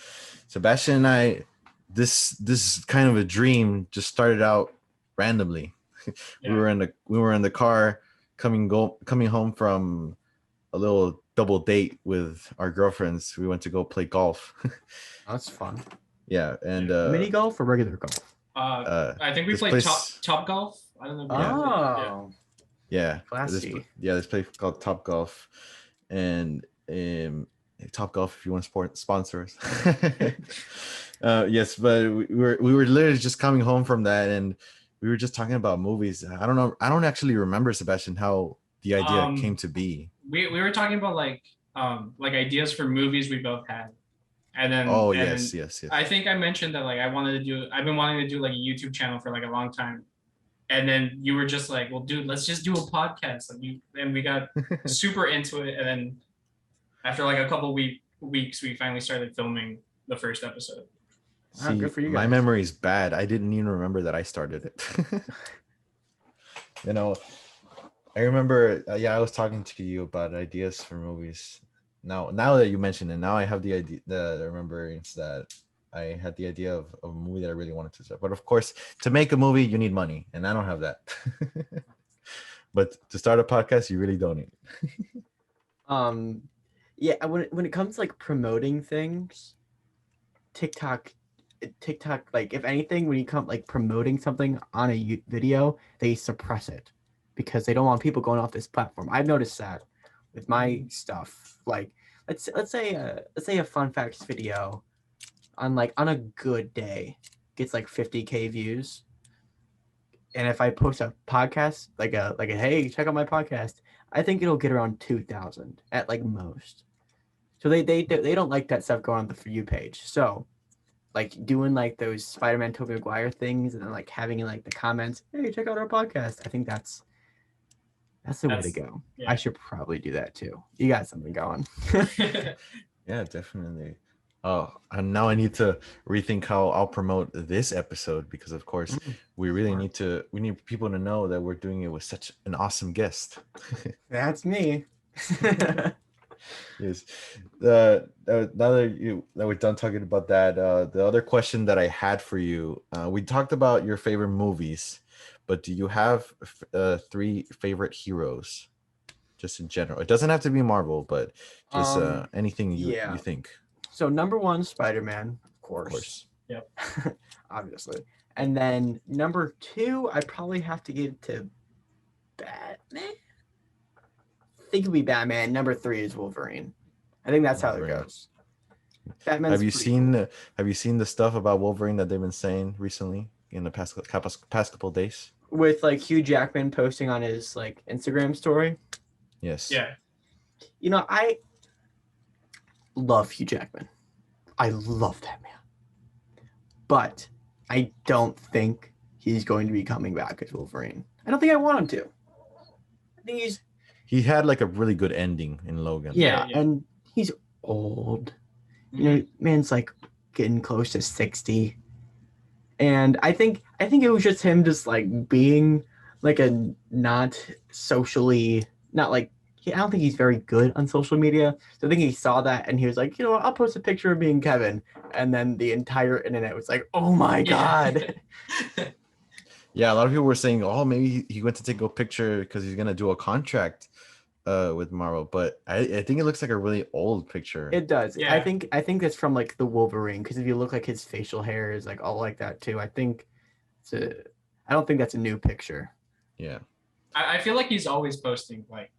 Speaker 2: Sebastian and I, this kind of a dream just started out randomly.
Speaker 1: Yeah.
Speaker 2: We were in the car coming home from a little double date with our girlfriends. We went to go play golf.
Speaker 3: That's fun.
Speaker 2: Yeah, and
Speaker 3: mini golf or regular golf?
Speaker 1: I think we played top golf. I don't know.
Speaker 3: Oh,
Speaker 2: yeah.
Speaker 3: Classy.
Speaker 2: This place called Top Golf, and Top Golf, if you want to sponsor us. Yes, but we were literally just coming home from that, and we were just talking about movies. I don't know. I don't actually remember, Sebastian, how the idea came to be.
Speaker 1: We were talking about like ideas for movies we both had. And then
Speaker 2: yes.
Speaker 1: I think I mentioned that like I've been wanting to do like a YouTube channel for like a long time. And then you were just like, well, dude, let's just do a podcast. And we got super into it. And then after like a couple weeks, we finally started filming the first episode.
Speaker 2: See, good for you guys. My memory is bad. I didn't even remember that I started it. I remember, I was talking to you about ideas for movies. Now that you mentioned it, now I have the remembrance that I had the idea of a movie that I really wanted to start. But of course, to make a movie, you need money, and I don't have that. But to start a podcast, you really don't need it.
Speaker 3: Yeah, when it comes to like promoting things, TikTok, like if anything, when you come like promoting something on a video, they suppress it because they don't want people going off this platform. I've noticed that with my stuff. Like let's say a fun facts video on a good day gets like 50K views, and if I post a podcast like a hey, check out my podcast, I think it'll get around 2,000 at like most. So they don't like that stuff going on the For You page. So like doing like those Spider-Man Tobey Maguire things, and then like having in like the comments, hey, check out our podcast. I think that's the way to go. Yeah. I should probably do that too. You got something going.
Speaker 2: Yeah, definitely. Oh, and now I need to rethink how I'll promote this episode, because of course we really need people to know that we're doing it with such an awesome guest.
Speaker 3: That's me.
Speaker 2: Yes. Now that we're done talking about that, the other question that I had for you, we talked about your favorite movies, but do you have 3 favorite heroes, just in general? It doesn't have to be Marvel, but just anything you think.
Speaker 3: So number 1, Spider-Man, of course.
Speaker 1: Yep.
Speaker 3: Obviously. And then number 2, I'd probably have to give to Batman. I think it'll be Batman. Number 3 is Wolverine. I think that's Wolverine. How it goes. Batman's
Speaker 2: have you seen the stuff about Wolverine that they've been saying recently in the past couple days?
Speaker 3: With like Hugh Jackman posting on his like Instagram story.
Speaker 2: Yes.
Speaker 1: Yeah.
Speaker 3: I love Hugh Jackman. I love that man. But I don't think he's going to be coming back as Wolverine. I don't think I want him to. I think
Speaker 2: he had like a really good ending in Logan.
Speaker 3: yeah,
Speaker 1: Yeah.
Speaker 3: and he's old. You know, man's like getting close to 60. And I think it was just him just like being like a not socially not like I don't think he's very good on social media. So I think he saw that and he was like, you know what, I'll post a picture of me and Kevin. And then the entire internet was like, oh my God.
Speaker 2: Yeah, a lot of people were saying, oh, maybe he went to take a picture because he's gonna do a contract with Marvel. But I think it looks like a really old picture.
Speaker 3: It does.
Speaker 1: Yeah.
Speaker 3: I think that's from like the Wolverine, because if you look like his facial hair is like all like that too. I don't think that's a new picture.
Speaker 2: Yeah.
Speaker 1: I feel like he's always posting like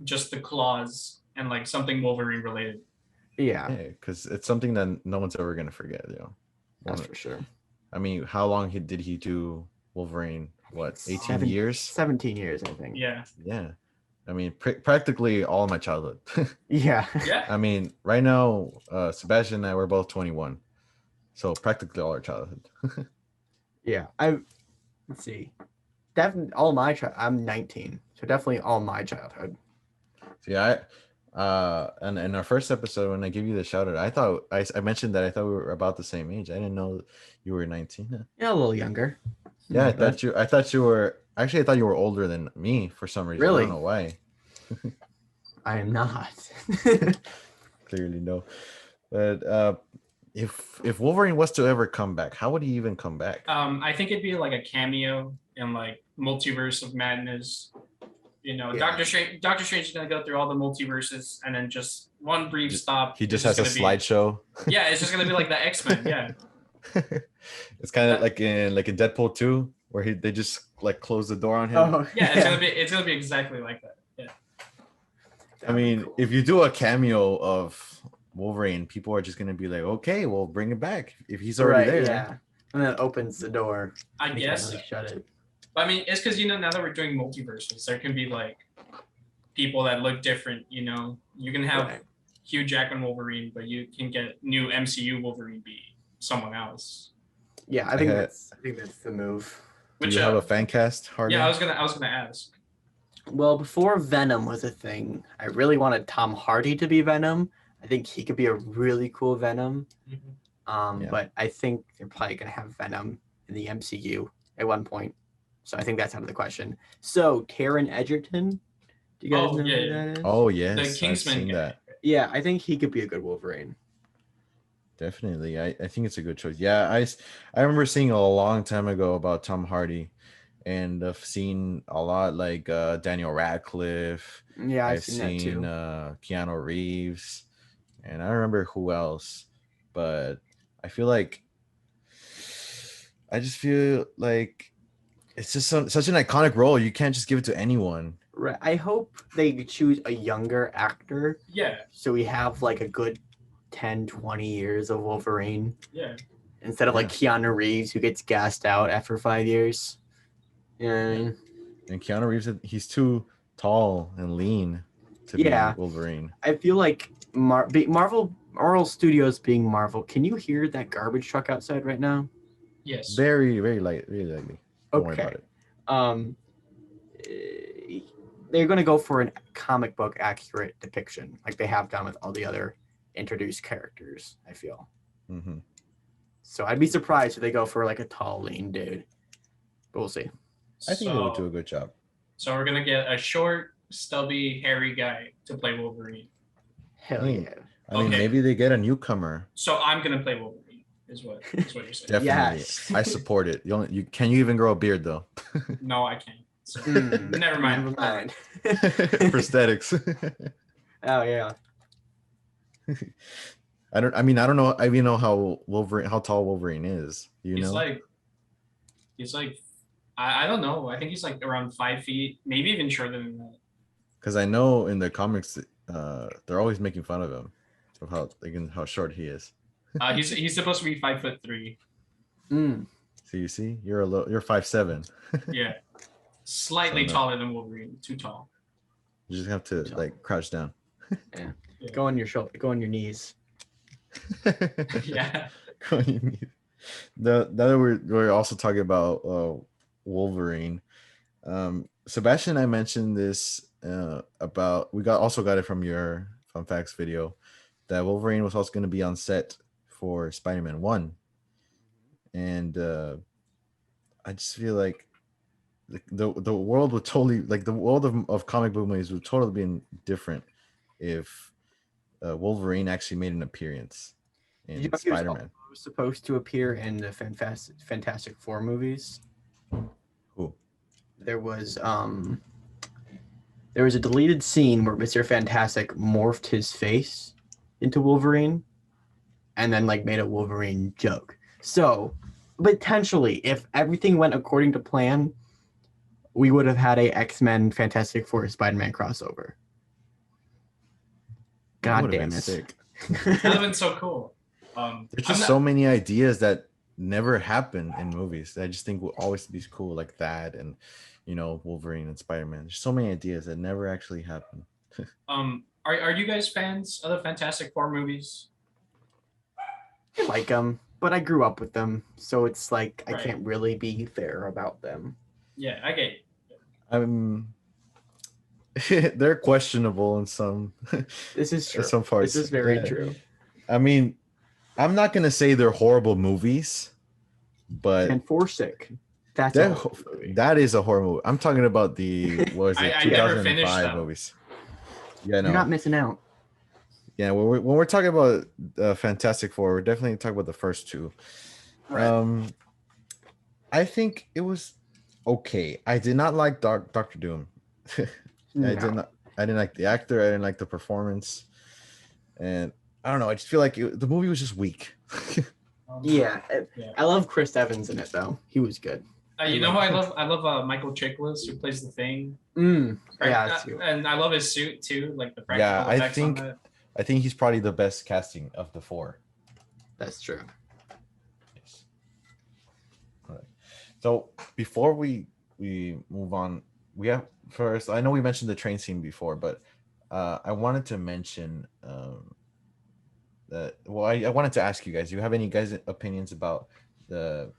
Speaker 1: just the claws and like something Wolverine related.
Speaker 3: Yeah,
Speaker 2: because it's something that no one's ever gonna forget.
Speaker 3: that's for sure.
Speaker 2: I mean, how long did he do Wolverine? What, 18 years?
Speaker 3: 17 years, I think.
Speaker 1: Yeah.
Speaker 2: Yeah. I mean, practically all of my childhood.
Speaker 3: Yeah.
Speaker 1: Yeah.
Speaker 2: I mean, right now, Sebastian and I were both 21, so practically all our childhood.
Speaker 3: Yeah. Let's see. Definitely all my I'm 19, so definitely all my childhood.
Speaker 2: See, and in our first episode, when I give you the shout out, I thought I mentioned that I thought we were about the same age. I didn't know you were 19.
Speaker 3: Yeah, a little younger.
Speaker 2: Yeah, I thought you were. Actually, I thought you were older than me for some reason.
Speaker 3: Really?
Speaker 2: I don't know why.
Speaker 3: I am not.
Speaker 2: Clearly, no. But if Wolverine was to ever come back, how would he even come back?
Speaker 1: I think it'd be like a cameo in like Multiverse of Madness. You know,
Speaker 3: Yeah.
Speaker 1: Doctor Strange is gonna go through all the multiverses and then just one brief stop.
Speaker 2: He just
Speaker 1: It's
Speaker 2: has a
Speaker 1: gonna
Speaker 2: slideshow.
Speaker 1: Yeah, it's just gonna be like the X-Men. Yeah.
Speaker 2: It's kind of like in Deadpool 2, where they just like close the door on him.
Speaker 3: Oh,
Speaker 1: Yeah, it's gonna be exactly like that. Yeah.
Speaker 2: I mean,
Speaker 3: cool.
Speaker 2: if you do a cameo of Wolverine, people are just gonna be like, okay, well, bring it back if he's already there.
Speaker 3: Yeah. And then it opens the door.
Speaker 1: I
Speaker 3: and
Speaker 1: guess.
Speaker 3: can't really shut it.
Speaker 1: I mean, it's because now that we're doing multiverses, there can be like people that look different. You know, you can have
Speaker 3: Right.
Speaker 1: Hugh Jackman Wolverine, but you can get new MCU Wolverine be someone else.
Speaker 3: Yeah, I think that's the move.
Speaker 2: Do you have a fan cast, Harlan?
Speaker 1: Yeah, I was gonna ask.
Speaker 3: Well, before Venom was a thing, I really wanted Tom Hardy to be Venom. I think he could be a really cool Venom.
Speaker 2: Yeah.
Speaker 3: But I think they're probably gonna have Venom in the MCU at one point. So I think that's out of the question. So Taron Egerton, do you guys know who that is?
Speaker 2: Oh yes,
Speaker 1: The Kingsman
Speaker 2: I've seen
Speaker 1: guy.
Speaker 2: that.
Speaker 3: Yeah, I think he could be a good Wolverine.
Speaker 2: Definitely, I think it's a good choice. Yeah, I remember seeing a long time ago about Tom Hardy, and I've seen a lot like Daniel Radcliffe.
Speaker 3: Yeah,
Speaker 2: I've
Speaker 3: seen
Speaker 2: seen
Speaker 3: that too.
Speaker 2: Keanu Reeves, and I don't remember who else, but I feel like it's just such an iconic role. You can't just give it to anyone.
Speaker 3: Right. I hope they choose a younger actor
Speaker 1: Yeah.
Speaker 3: so we have like a good 10, 20 years of Wolverine
Speaker 1: Yeah.
Speaker 3: instead of like Keanu Reeves who gets gassed out after 5 years. You know what I mean?
Speaker 2: And Keanu Reeves, he's too tall and lean to be Wolverine.
Speaker 3: I feel like Marvel Studios being Marvel. Can you hear that garbage truck outside right now?
Speaker 1: Yes.
Speaker 2: Very, very light, really lightly. Don't worry about
Speaker 3: it. They're going to go for a comic book accurate depiction, like they have done with all the other introduced characters, I feel.
Speaker 2: Mm-hmm.
Speaker 3: So I'd be surprised if they go for like a tall, lean dude. But we'll see.
Speaker 2: I think they would do a good job.
Speaker 1: So we're gonna get a short, stubby, hairy guy to play Wolverine.
Speaker 3: Hell yeah.
Speaker 2: I mean, maybe they get a newcomer.
Speaker 1: So I'm gonna play Wolverine. Is what you're saying?
Speaker 2: Definitely,
Speaker 3: Yes.
Speaker 2: I support it. Can you even grow a beard though?
Speaker 1: No, I can't. So, never mind.
Speaker 2: Prosthetics.
Speaker 3: Oh yeah.
Speaker 2: I don't know. I even know how tall Wolverine is.
Speaker 1: He's like, I don't know. I think he's like around 5 feet, maybe even shorter than that.
Speaker 2: Because I know in the comics, they're always making fun of him, of how short he is.
Speaker 1: He's supposed to be 5'3".
Speaker 2: So you see, you're 5'7".
Speaker 1: Yeah, slightly taller than Wolverine. Too tall.
Speaker 2: You just have to like crouch down.
Speaker 3: Yeah. Go on your shoulder. Go on your knees.
Speaker 1: Yeah.
Speaker 2: Go on your knees. Now that we're also talking about Wolverine. Sebastian, I mentioned this about we also got it from your fun facts video that Wolverine was also going to be on set for Spider-Man 1, and I just feel like the world would totally like the world of comic book movies would totally be different if Wolverine actually made an appearance
Speaker 3: Did you
Speaker 2: in
Speaker 3: know he was
Speaker 2: Spider-Man.
Speaker 3: also supposed to appear in the Fantastic Four movies?
Speaker 2: Who?
Speaker 3: There was a deleted scene where Mr. Fantastic morphed his face into Wolverine and then like made a Wolverine joke. So potentially, if everything went according to plan, we would have had a X-Men Fantastic Four Spider-Man crossover. God damn it.
Speaker 2: Sick.
Speaker 1: That would have been so cool.
Speaker 2: There's just so many ideas that never happen in movies that I just think will always be cool, like that, and Wolverine and Spider-Man. There's so many ideas that never actually happen.
Speaker 1: Are you guys fans of the Fantastic Four movies?
Speaker 3: I like them, but I grew up with them, so it's like I
Speaker 1: Right.
Speaker 3: can't really be fair about them.
Speaker 1: Yeah, I get it.
Speaker 2: They're questionable in some.
Speaker 3: This is true.
Speaker 2: Some parts.
Speaker 3: This is very true.
Speaker 2: I mean, I'm not gonna say they're horrible movies, but
Speaker 3: Fantastic. That's a horror movie.
Speaker 2: That is a horror movie. I'm talking about the what was it?
Speaker 1: I never finished
Speaker 2: 2005
Speaker 1: them.
Speaker 2: movies. Yeah, no.
Speaker 3: You're not missing out.
Speaker 2: Yeah, when we're talking about Fantastic Four, we're definitely talking about the first two.
Speaker 3: Right.
Speaker 2: I think it was okay. I did not like Doctor Doom.
Speaker 3: No.
Speaker 2: I didn't like the actor. I didn't like the performance, and I don't know. I just feel like the movie was just weak.
Speaker 3: Yeah.
Speaker 1: Yeah.
Speaker 3: I love Chris Evans in it though. He was good.
Speaker 1: You know who I love? I love Michael Chiklis, who plays the Thing.
Speaker 3: Yeah, too.
Speaker 1: And I love his suit too, like the practical effects on that.
Speaker 2: I think he's probably the best casting of the four.
Speaker 3: That's true.
Speaker 2: Yes. All right. So before we move on, we have first. I know we mentioned the train scene before, but I wanted to mention that. Well, I wanted to ask you guys. Do you have any guys' opinions about the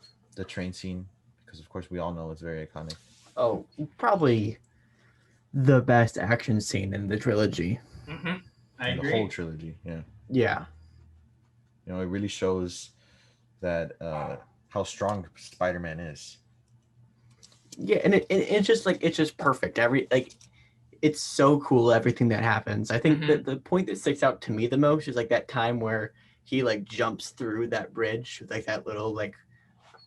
Speaker 2: train scene? Because of course we all know it's very iconic.
Speaker 3: Oh, probably the best action scene in the trilogy.
Speaker 1: Mm-hmm. I agree.
Speaker 2: The whole trilogy, yeah.
Speaker 3: Yeah.
Speaker 2: It really shows that how strong Spider-Man is.
Speaker 3: Yeah, and it's just perfect. It's so cool everything that happens. I think that the point that sticks out to me the most is like that time where he like jumps through that bridge, like that little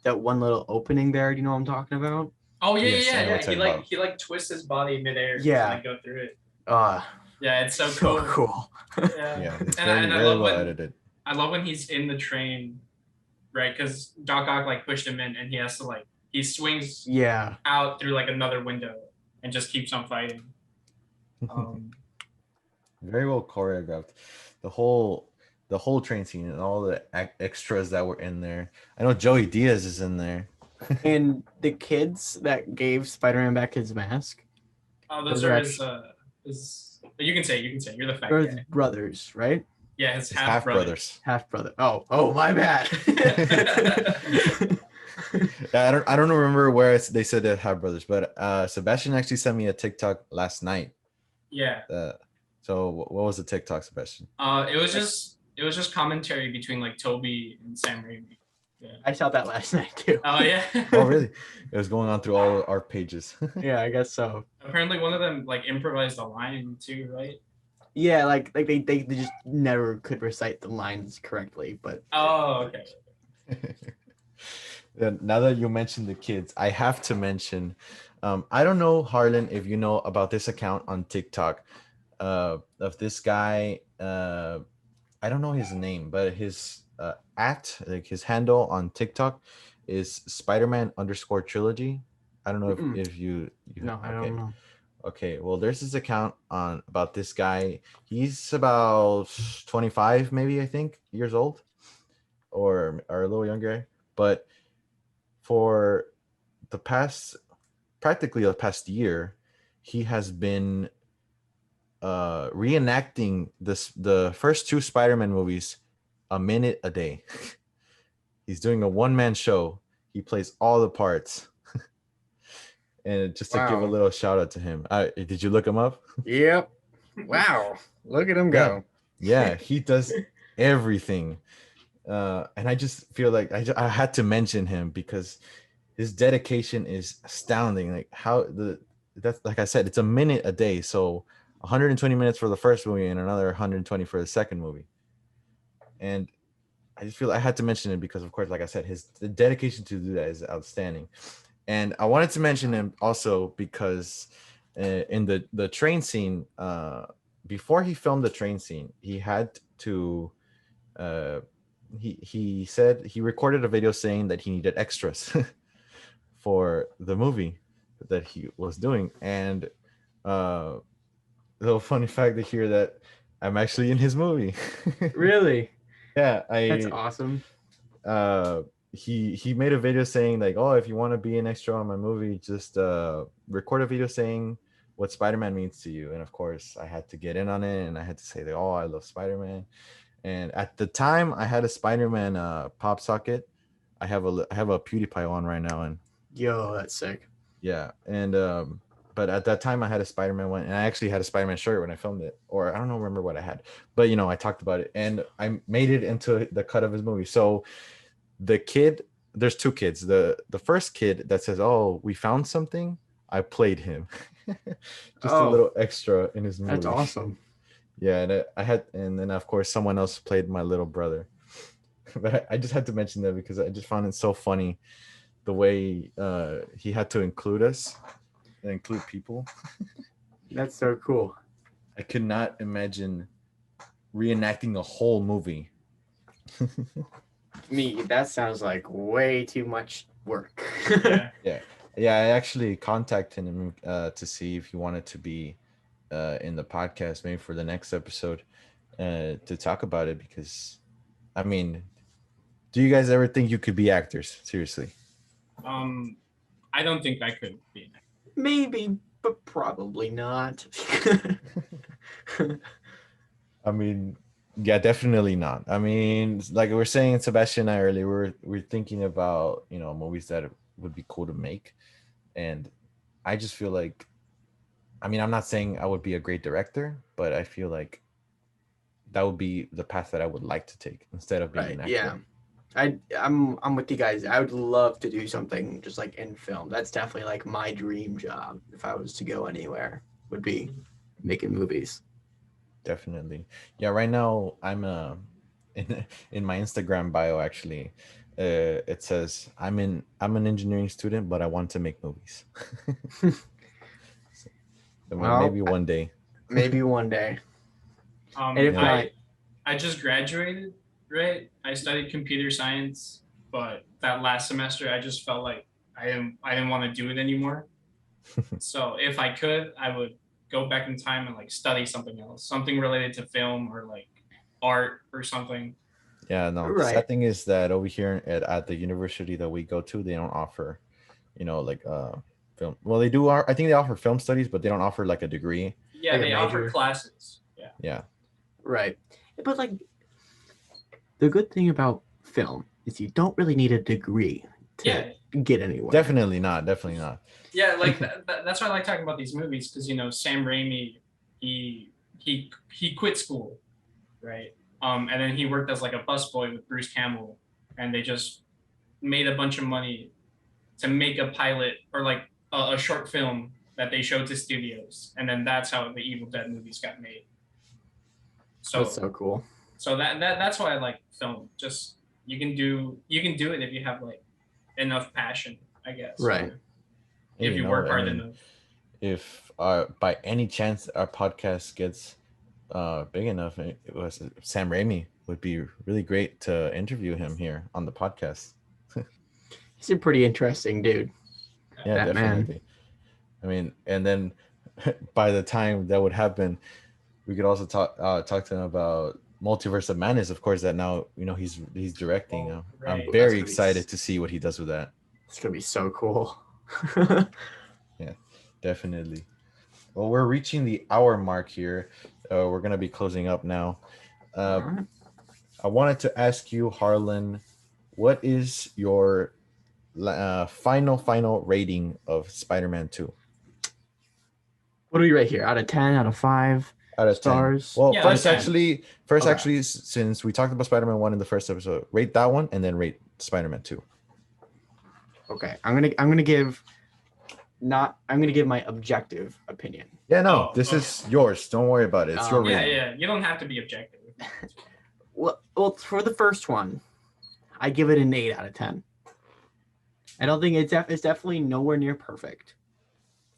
Speaker 3: that one little opening there. Do you know what I'm talking about?
Speaker 1: Oh yeah,
Speaker 2: Yes,
Speaker 1: yeah. He twists his body midair
Speaker 3: Yeah.
Speaker 1: to like go through it.
Speaker 3: Yeah,
Speaker 1: it's so cool.
Speaker 3: cool.
Speaker 2: Yeah, it's
Speaker 1: and I
Speaker 2: very
Speaker 1: love
Speaker 2: well
Speaker 1: when
Speaker 2: edited.
Speaker 1: I love when he's in the train, right? Because Doc Ock like pushed him in, and he has to he swings out through like another window and just keeps on fighting.
Speaker 2: Very well choreographed. The whole train scene and all the extras that were in there. I know Joey Diaz is in there.
Speaker 3: And the kids that gave Spider-Man back his mask.
Speaker 1: Oh, those are his. You can say. You're the fact guy.
Speaker 3: Brothers, right?
Speaker 1: Yeah, his half brothers.
Speaker 3: Half brother. Oh, my bad.
Speaker 2: Yeah, I don't remember where they said they half brothers, but Sebastian actually sent me a TikTok last night.
Speaker 1: Yeah.
Speaker 2: So what was the TikTok, Sebastian?
Speaker 1: It was just commentary between like Toby and Sam Raimi. Yeah.
Speaker 3: I saw that last night too.
Speaker 1: Oh yeah.
Speaker 2: Oh really? It was going on through all our pages.
Speaker 3: Yeah, I guess so.
Speaker 1: Apparently, one of them like improvised a line too, right?
Speaker 3: Yeah, like they just never could recite the lines correctly, but.
Speaker 1: Oh, okay.
Speaker 2: Now that you mentioned the kids, I have to mention. I don't know, Harlan, if you know about this account on TikTok, of this guy. I don't know his name, but his his handle on TikTok is Spider-Man_trilogy. I don't know if you
Speaker 3: No, I don't know.
Speaker 2: Okay, well, there's this account about this guy. He's about 25, maybe, I think, years old, or a little younger. But for practically the past year, he has been reenacting the first two Spider-Man movies a minute a day. He's doing a one-man show. He plays all the parts. And just to give a little shout out to him. Did you look him up?
Speaker 3: Yep. Wow. Look at him go.
Speaker 2: Yeah, he does everything. And I just feel like I had to mention him because his dedication is astounding. Like that's like I said, it's a minute a day. So 120 minutes for the first movie and another 120 for the second movie. And I just feel I had to mention it because, of course, like I said, the dedication to do that is outstanding. And I wanted to mention him also because in the train scene, before he filmed the train scene, he had to he said he recorded a video saying that he needed extras for the movie that he was doing. And little funny fact to hear that I'm actually in his movie.
Speaker 3: Really?
Speaker 2: Yeah,
Speaker 3: that's awesome.
Speaker 2: He made a video saying like, oh, if you want to be an extra on my movie, just record a video saying what Spider-Man means to you. And of course I had to get in on it and I had to say that, oh, I love Spider-Man. And at the time I had a Spider-Man pop socket. I have a PewDiePie one right now. And
Speaker 3: yo, that's sick.
Speaker 2: Yeah. And but at that time I had a Spider-Man one, and I actually had a Spider-Man shirt when I filmed it, or I don't remember what I had, but I talked about it and I made it into the cut of his movie. So the kid, there's two kids. The first kid that says, oh, we found something, I played him. Just a little extra in his movie.
Speaker 3: That's awesome.
Speaker 2: Yeah. And then of course someone else played my little brother. But I just had to mention that because I just found it so funny the way he had to include us and include people.
Speaker 3: That's so cool.
Speaker 2: I could not imagine reenacting a whole movie.
Speaker 3: Me, that sounds like way too much work.
Speaker 2: Yeah. I actually contacted him to see if he wanted to be in the podcast, maybe for the next episode, to talk about it. Because, I mean, do you guys ever think you could be actors? Seriously.
Speaker 1: I don't think I could be an actor.
Speaker 3: Maybe, but probably not.
Speaker 2: I mean, yeah, definitely not. I mean, like we were saying, Sebastian and I earlier, we're thinking about, movies that would be cool to make. And I just feel like, I mean, I'm not saying I would be a great director, but I feel like that would be the path that I would like to take instead of being an actor.
Speaker 3: Yeah. I'm with you guys. I would love to do something just like in film. That's definitely like my dream job if I was to go anywhere, would be making movies.
Speaker 2: Definitely. Yeah, right now I'm in my Instagram bio actually, it says I'm an engineering student, but I want to make movies. So, maybe one day.
Speaker 3: Maybe one day. And if not,
Speaker 1: I just graduated. Right, I studied computer science, but that last semester I just felt like I didn't want to do it anymore. So if I could, I would go back in time and like study something else, something related to film or like art or something.
Speaker 2: Yeah, no. The sad thing is that over here at the university that we go to, they don't offer, like film. Well, they do. I think they offer film studies, but they don't offer like a degree.
Speaker 1: Yeah, they offer classes.
Speaker 2: Yeah.
Speaker 3: Right, but like. The good thing about film is you don't really need a degree to get anywhere.
Speaker 2: Definitely not.
Speaker 1: Yeah, like that's why I like talking about these movies because Sam Raimi, he quit school, right? And then he worked as like a busboy with Bruce Campbell, and they just made a bunch of money to make a pilot or like a short film that they showed to studios, and then that's how the Evil Dead movies got made. So
Speaker 3: that's so cool.
Speaker 1: So that's why I like film. Just you can do it if you have like enough passion, I guess.
Speaker 3: Right.
Speaker 1: If you work hard enough.
Speaker 2: If by any chance our podcast gets big enough, it was Sam Raimi would be really great to interview him here on the podcast.
Speaker 3: He's a pretty interesting dude.
Speaker 2: Yeah, definitely. Man. I mean, and then by the time that would happen, we could also talk to him about Multiverse of Madness, of course, that now he's directing. Right. I'm very excited to see what he does with that.
Speaker 3: It's gonna be so cool.
Speaker 2: Yeah, definitely. Well, we're reaching the hour mark here. We're gonna be closing up now. I wanted to ask you, Harlan, what is your final rating of Spider-Man 2?
Speaker 3: What do we rate here? Out of 10, out of 5
Speaker 2: Out of 10.
Speaker 3: stars?
Speaker 2: Well,
Speaker 1: Yeah,
Speaker 2: first
Speaker 1: out of 10.
Speaker 2: actually,
Speaker 3: Okay.
Speaker 2: since we talked about Spider-Man 1 in the first episode, rate that one and then rate Spider-Man 2.
Speaker 3: Okay. I'm gonna give my objective opinion.
Speaker 2: Yeah, no,
Speaker 1: Oh,
Speaker 2: this
Speaker 1: okay.
Speaker 2: is yours. Don't worry about it. It's your
Speaker 1: Yeah,
Speaker 2: rating.
Speaker 1: yeah. You don't have to be objective.
Speaker 3: Well, for the first one, I give it an 8 out of 10. I don't think it's definitely nowhere near perfect.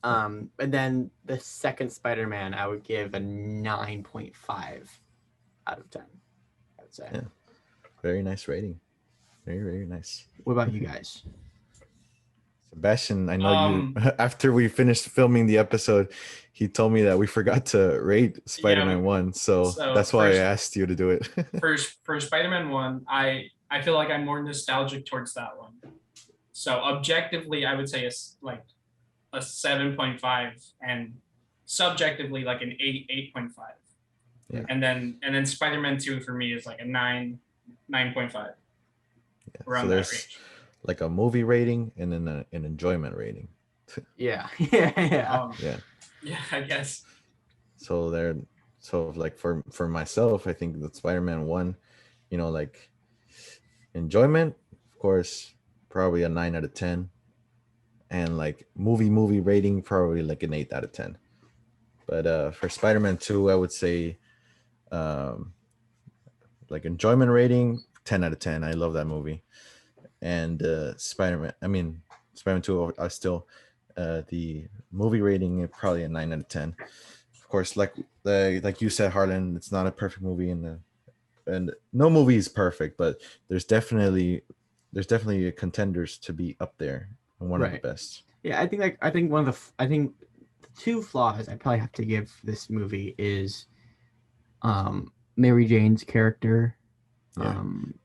Speaker 3: And then the second Spider-Man, I would give a 9.5 out of 10. I would say.
Speaker 2: Yeah. Very nice rating. Very, very nice.
Speaker 3: What about you guys?
Speaker 2: Sebastian, I know you. After we finished filming the episode, he told me that we forgot to rate Spider-Man 1, so that's why I asked you to do it.
Speaker 1: for Spider-Man 1, I feel like I'm more nostalgic towards that one. So objectively, I would say it's like a 7.5, and subjectively like an 8.5.
Speaker 2: Yeah.
Speaker 1: And then Spider-Man 2 for me is like a 9.5.
Speaker 2: Yeah.
Speaker 1: Around
Speaker 2: So
Speaker 1: that
Speaker 2: there's
Speaker 1: range.
Speaker 2: like a movie rating and then an enjoyment rating.
Speaker 3: Yeah. Yeah.
Speaker 1: Yeah, I guess.
Speaker 2: So like for myself, I think that Spider-Man 1, like enjoyment, of course, probably a 9 out of 10. And like movie rating, probably like an 8 out of 10. But for Spider-Man 2, I would say like enjoyment rating, 10 out of 10. I love that movie. And Spider-Man 2, I still the movie rating probably a 9 out of 10. Of course, like you said, Harlan, it's not a perfect movie, and no movie is perfect, but there's definitely contenders to be up there and one of the best.
Speaker 3: Yeah, I think the two flaws I probably have to give this movie is Mary Jane's character.
Speaker 2: Yeah,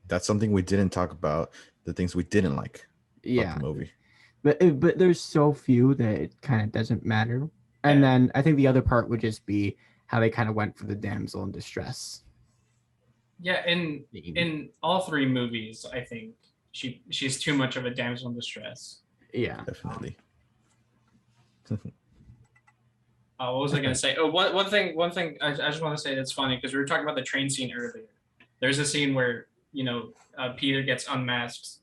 Speaker 2: that's something we didn't talk about, the things we didn't like about the movie.
Speaker 3: But there's so few that it kind of doesn't matter. And then I think the other part would just be how they kind of went for the damsel in distress.
Speaker 1: Yeah, in all three movies, I think she's too much of a damsel in distress.
Speaker 3: Yeah,
Speaker 2: definitely.
Speaker 1: What was I going to say? Oh, one thing I just want to say that's funny, because we were talking about the train scene earlier. There's a scene where Peter gets unmasked.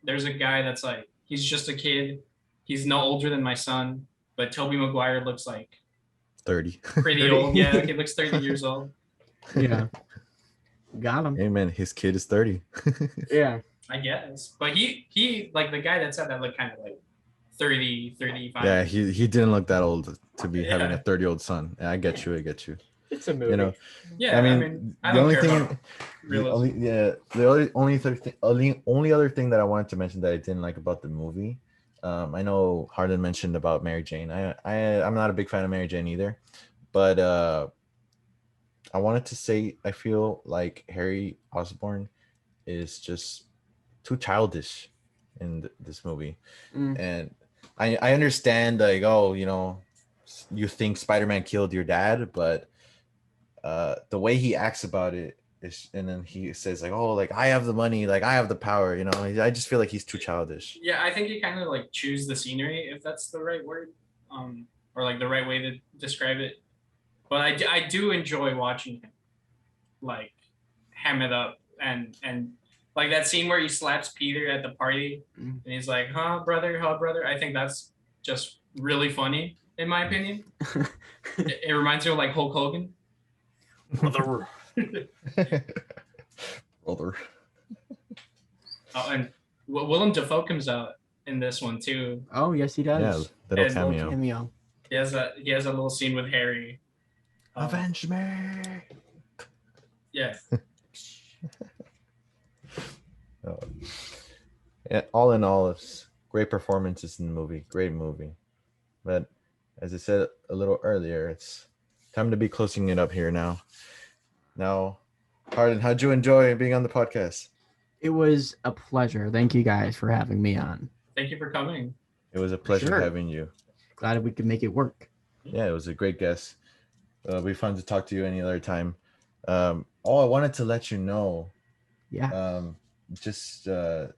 Speaker 1: There's a guy that's like, he's just a kid. He's no older than my son, but Tobey Maguire looks like
Speaker 2: 30.
Speaker 1: Pretty old. Yeah, he looks 30 years old.
Speaker 3: Yeah. Got him.
Speaker 2: Hey man, his kid is 30.
Speaker 3: Yeah.
Speaker 1: I guess. But he like the guy that said that looked kind of like 30, 35.
Speaker 2: Yeah, he didn't look that old to be having a 30-year-old son. I get you.
Speaker 3: It's a movie.
Speaker 1: Yeah, I mean
Speaker 2: the only other thing that I wanted to mention that I didn't like about the movie, I know Harlan mentioned about Mary Jane. I'm not a big fan of Mary Jane either, but I wanted to say I feel like Harry Osborn is just too childish in this movie. And I understand, like, you think Spider-Man killed your dad, but the way he acts about it is, and then he says like, oh, like I have the money, like I have the power, I just feel like he's too childish.
Speaker 1: Yeah, I think he kind of like chews the scenery, if that's the right word, or like the right way to describe it. But I do enjoy watching him like ham it up, and like that scene where he slaps Peter at the party and he's like, huh brother. I think that's just really funny, in my opinion. It reminds me of like Hulk Hogan.
Speaker 2: Brother.
Speaker 1: Oh, and Willem Dafoe comes out in this one too.
Speaker 3: Oh yes, he does.
Speaker 2: Yeah, little cameo.
Speaker 1: He has a little scene with Harry.
Speaker 2: Avenge me.
Speaker 1: Yeah.
Speaker 2: Yeah, all in all, it's great performances in the movie. Great movie. But as I said a little earlier, it's time to be closing it up here now. Now, Harlan, how'd you enjoy being on the podcast?
Speaker 3: It was a pleasure. Thank you guys for having me on.
Speaker 1: Thank you for coming.
Speaker 2: It was a pleasure having you.
Speaker 3: Glad we could make it work.
Speaker 2: Yeah, it was a great guest. It'll be fun to talk to you any other time. I wanted to let you know.
Speaker 3: Yeah.
Speaker 2: just little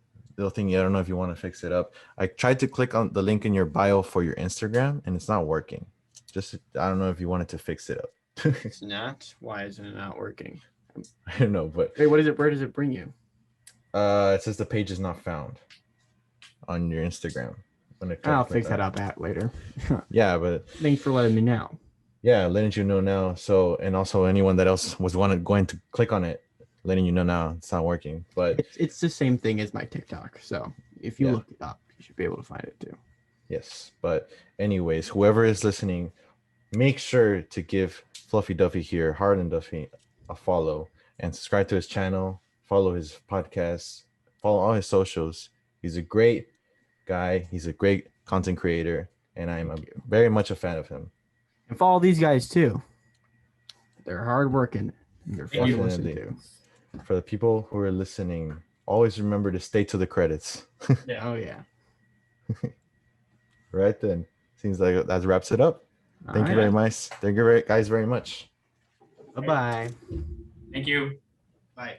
Speaker 2: thingy. I don't know if you want to fix it up. I tried to click on the link in your bio for your Instagram, and it's not working. Just I don't know if you wanted to fix it up.
Speaker 3: It's not. Why is it not working?
Speaker 2: I don't know, but
Speaker 3: wait, what is it? Where does it bring you?
Speaker 2: It says the page is not found on your Instagram.
Speaker 3: I'll fix that up later.
Speaker 2: Yeah, but
Speaker 3: thanks for letting me know.
Speaker 2: Yeah, letting you know now. So, and also anyone that else was going to click on it, letting you know now it's not working. But
Speaker 3: it's the same thing as my TikTok. So if you look it up, you should be able to find it too.
Speaker 2: Yes, but anyways, whoever is listening, make sure to give Fluffy Duffie here, Harlan Duffie, a follow and subscribe to his channel. Follow his podcast. Follow all his socials. He's a great guy. He's a great content creator, and I'm very much a fan of him.
Speaker 3: And follow these guys too. They're hardworking. They're fun to listen to.
Speaker 2: For the people who are listening, always remember to stay to the credits.
Speaker 1: Yeah.
Speaker 3: Oh yeah.
Speaker 2: Right then. Seems like that wraps it up. Thank you very much. Thank you guys very much.
Speaker 3: Bye-bye.
Speaker 1: Thank you. Bye.